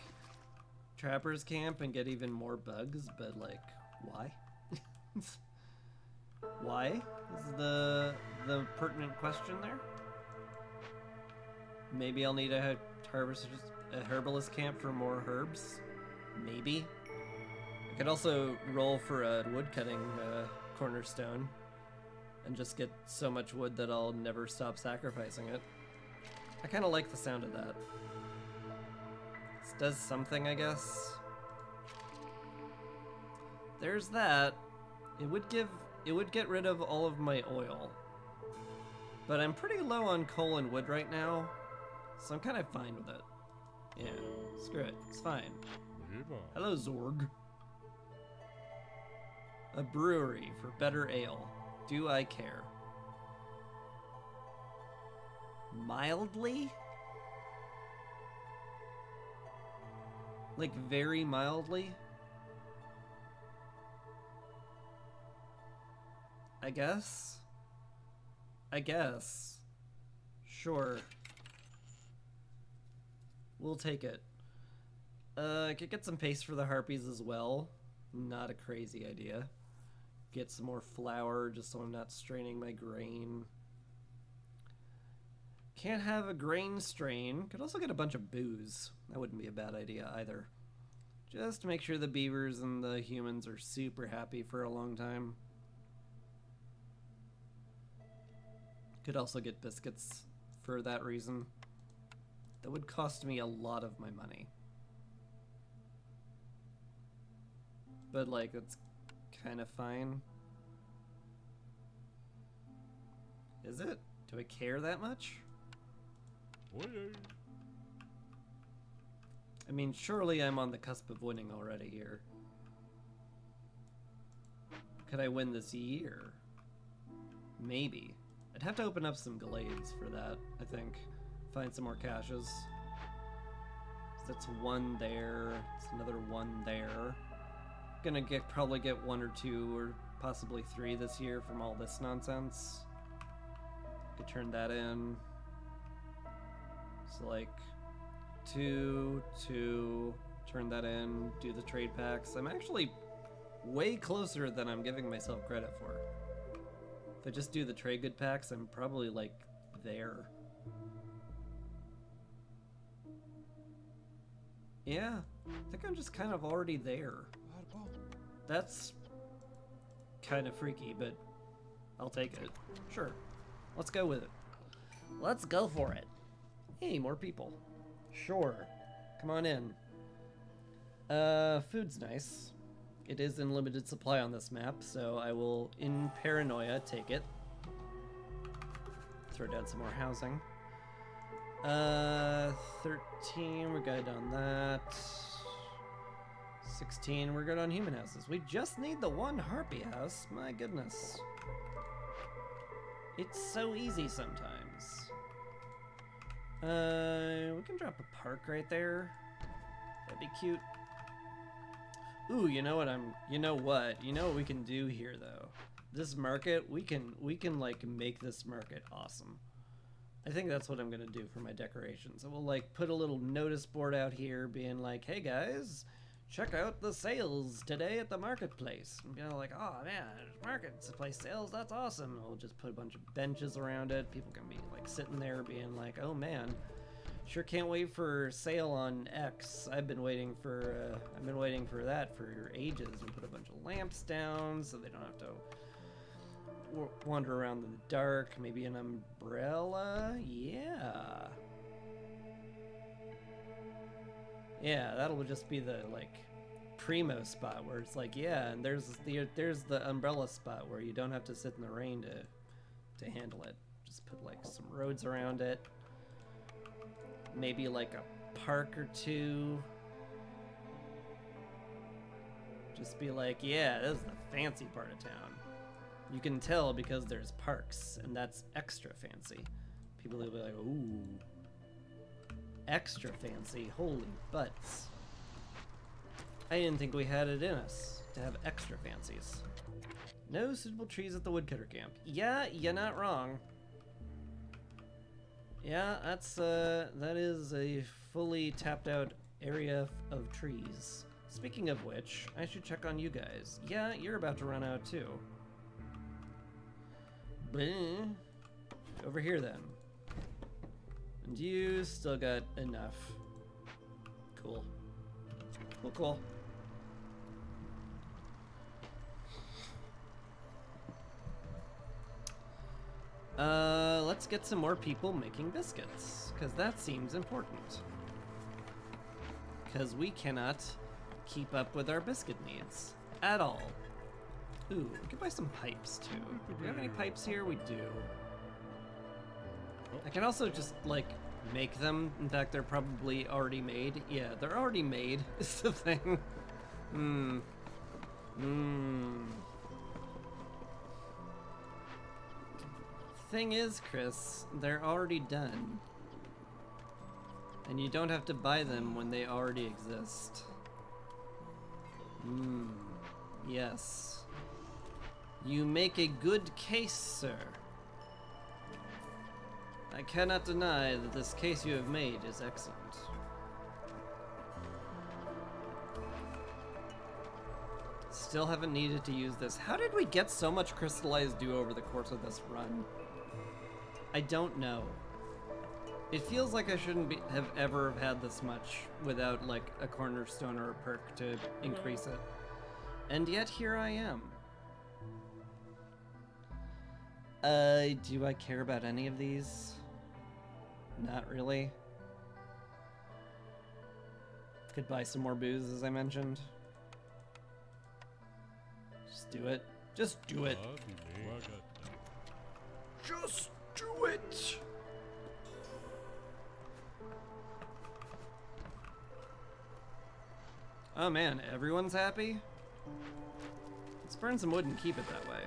trapper's camp and get even more bugs, but, like, why? Why is the pertinent question there? Maybe I'll need a herbalist camp for more herbs? Maybe. I could also roll for a woodcutting cornerstone and just get so much wood that I'll never stop sacrificing it. I kind of like the sound of that. This does something, I guess. There's that. It would get rid of all of my oil. But I'm pretty low on coal and wood right now, so I'm kind of fine with it. Yeah, screw it. It's fine. Hello, Zorg. A brewery for better ale. Do I care? Mildly? Like, very mildly? I guess? Sure. We'll take it. I could get some paste for the harpies as well. Not a crazy idea. Get some more flour just so I'm not straining my grain. Can't have a grain strain. Could also get a bunch of booze. That wouldn't be a bad idea either. Just to make sure the beavers and the humans are super happy for a long time. Could also get biscuits for that reason. That would cost me a lot of my money. But, like, it's kind of fine. Is it? Do I care that much? I mean, surely I'm on the cusp of winning already here. Could I win this year? Maybe. I'd have to open up some glades for that, I think. Find some more caches. So that's one there. It's another one there. Gonna probably get 1 or 2 or possibly 3 this year from all this nonsense. Could turn that in. So like 2, 2, turn that in, do the trade packs. I'm actually way closer than I'm giving myself credit for. If I just do the trade good packs, I'm probably like there. Yeah, I think I'm just kind of already there. That's kind of freaky, but I'll take it. Sure, let's go with it. Let's go for it. Hey, more people. Sure, come on in. Food's nice. It is in limited supply on this map, so I will, in paranoia, take it. Throw down some more housing. 13, we're good on that. 16, we're good on human houses. We just need the one harpy house, my goodness. It's so easy sometimes. We can drop a park right there. That'd be cute. Ooh, you know what we can do here though? This market, we can like make this market awesome. I think that's what I'm gonna do for my decorations. I will like put a little notice board out here being like, hey guys, check out the sales today at the marketplace. And be like, oh man, marketplace sales, that's awesome. And we'll just put a bunch of benches around it. People can be like sitting there being like, oh man, sure can't wait for sale on X. I've been waiting for that for ages. And put a bunch of lamps down so they don't have to wander around in the dark. Maybe an umbrella. Yeah, that'll just be the like primo spot where it's like, yeah, and there's the umbrella spot where you don't have to sit in the rain to handle it. Just put like some roads around it. Maybe like a park or two. Just be like, yeah, this is the fancy part of town. You can tell because there's parks, and that's extra fancy. People will be like, ooh, extra fancy, holy butts. I didn't think we had it in us to have extra fancies. No suitable trees at the woodcutter camp. Yeah, you're not wrong. Yeah, that is a fully tapped out area of trees. Speaking of which, I should check on you guys. Yeah, you're about to run out too. Over here then. And you still got enough. Cool. Cool. Let's get some more people making biscuits, because that seems important. Because we cannot keep up with our biscuit needs at all. Ooh, we could buy some pipes too. Do we have any pipes here? We do. I can also just like make them. In fact, they're probably already made. Yeah, they're already made is the thing. Thing is, Chris, they're already done. And you don't have to buy them when they already exist. Yes. You make a good case, sir. I cannot deny that this case you have made is excellent. Still haven't needed to use this. How did we get so much crystallized dew over the course of this run? I don't know. It feels like I shouldn't have ever had this much without like a cornerstone or a perk to increase it. And yet here I am. Do I care about any of these? Not really. Could buy some more booze, as I mentioned. Just do it. Just do it. Just do it! Oh man, everyone's happy? Let's burn some wood and keep it that way.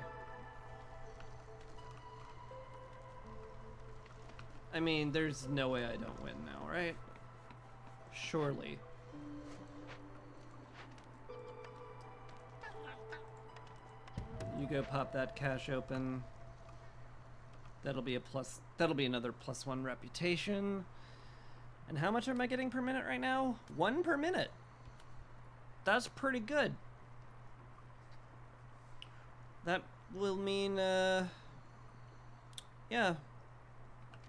I mean, there's no way I don't win now, right? Surely. You go pop that cache open. That'll be a plus. That'll be another +1 reputation. And how much am I getting per minute right now? 1 per minute. That's pretty good. That will mean, yeah.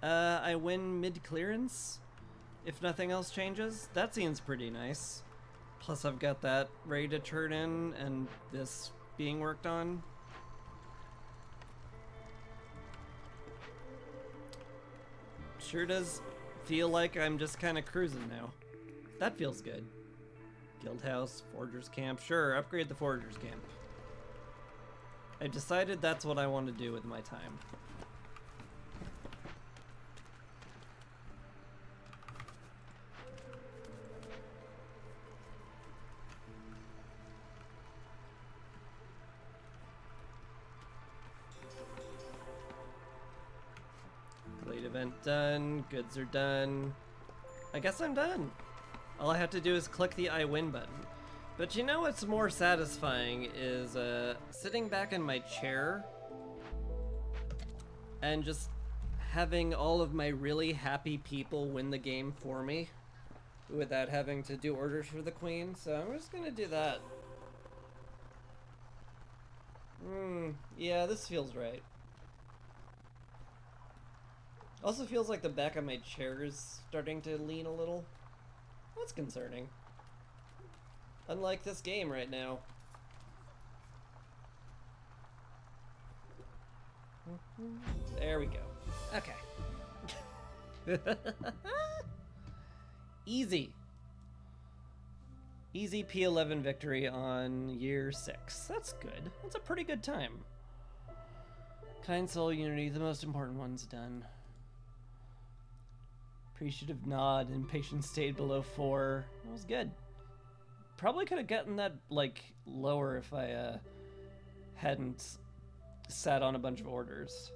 I win mid-clearance, if nothing else changes. That seems pretty nice. Plus I've got that ready to turn in, and this being worked on. Sure does feel like I'm just kind of cruising now. That feels good. Guildhouse, Forger's Camp. Sure, upgrade the Forger's Camp. I decided that's what I want to do with my time. Blade event done, goods are done. I guess I'm done. All I have to do is click the I win button. But you know what's more satisfying is sitting back in my chair and just having all of my really happy people win the game for me without having to do orders for the queen. So I'm just gonna do that. Yeah, this feels right. Also feels like the back of my chair is starting to lean a little. That's concerning. Unlike this game right now. There we go. Okay. Easy. Easy P11 victory on year 6. That's good. That's a pretty good time. Kind soul unity, the most important one's done. Appreciative nod and patience stayed below 4. That was good. Probably could have gotten that, like, lower if I hadn't sat on a bunch of orders.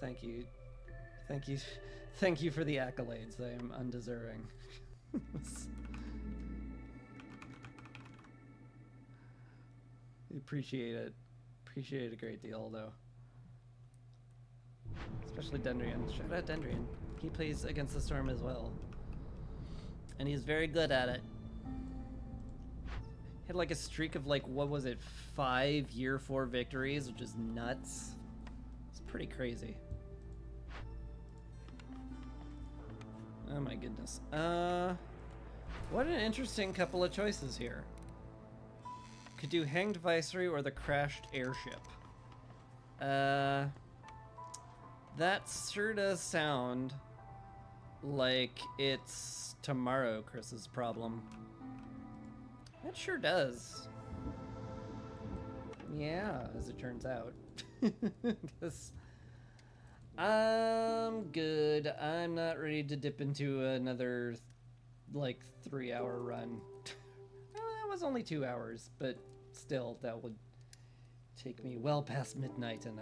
Thank you. Thank you. Thank you for the accolades. I am undeserving. Appreciate it. Appreciate it a great deal, though. Especially Dendrian. Shout out Dendrian. He plays Against the Storm as well. And he's very good at it. Had like a streak of like, what was it, 5 year 4 victories, which is nuts. It's pretty crazy. Oh my goodness. What an interesting couple of choices here. Could do Hanged Viceroy or the Crashed Airship. That sure does sound like it's tomorrow Chris's problem. It sure does. Yeah, as it turns out. 'Cause I'm good. I'm not ready to dip into another, like, 3-hour run. Well, that was only 2 hours, but still, that would take me well past midnight, and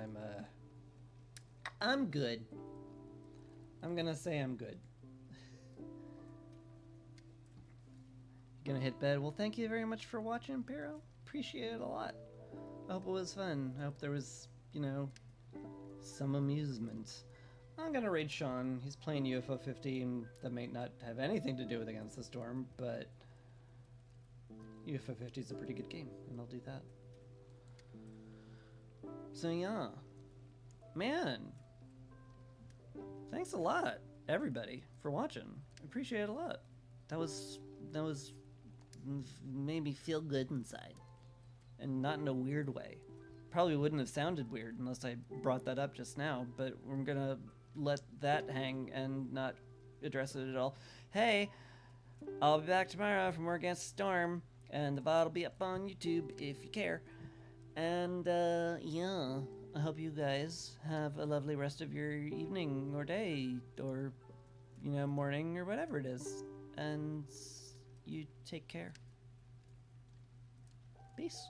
I'm good. I'm gonna say I'm good. Gonna hit bed. Well, thank you very much for watching, Pero. Appreciate it a lot. I hope it was fun. I hope there was, you know, some amusement. I'm gonna raid Sean. He's playing UFO 15. That may not have anything to do with Against the Storm, but UFO 50 is a pretty good game, and I'll do that. So yeah, man, thanks a lot, everybody, for watching. I appreciate it a lot. That was made me feel good inside, and not in a weird way. Probably wouldn't have sounded weird unless I brought that up just now, but we're gonna let that hang and not address it at all. Hey, I'll be back tomorrow for more Against the Storm, and the VOD will be up on YouTube if you care. And yeah, I hope you guys have a lovely rest of your evening or day or morning or whatever it is. And you take care. Peace.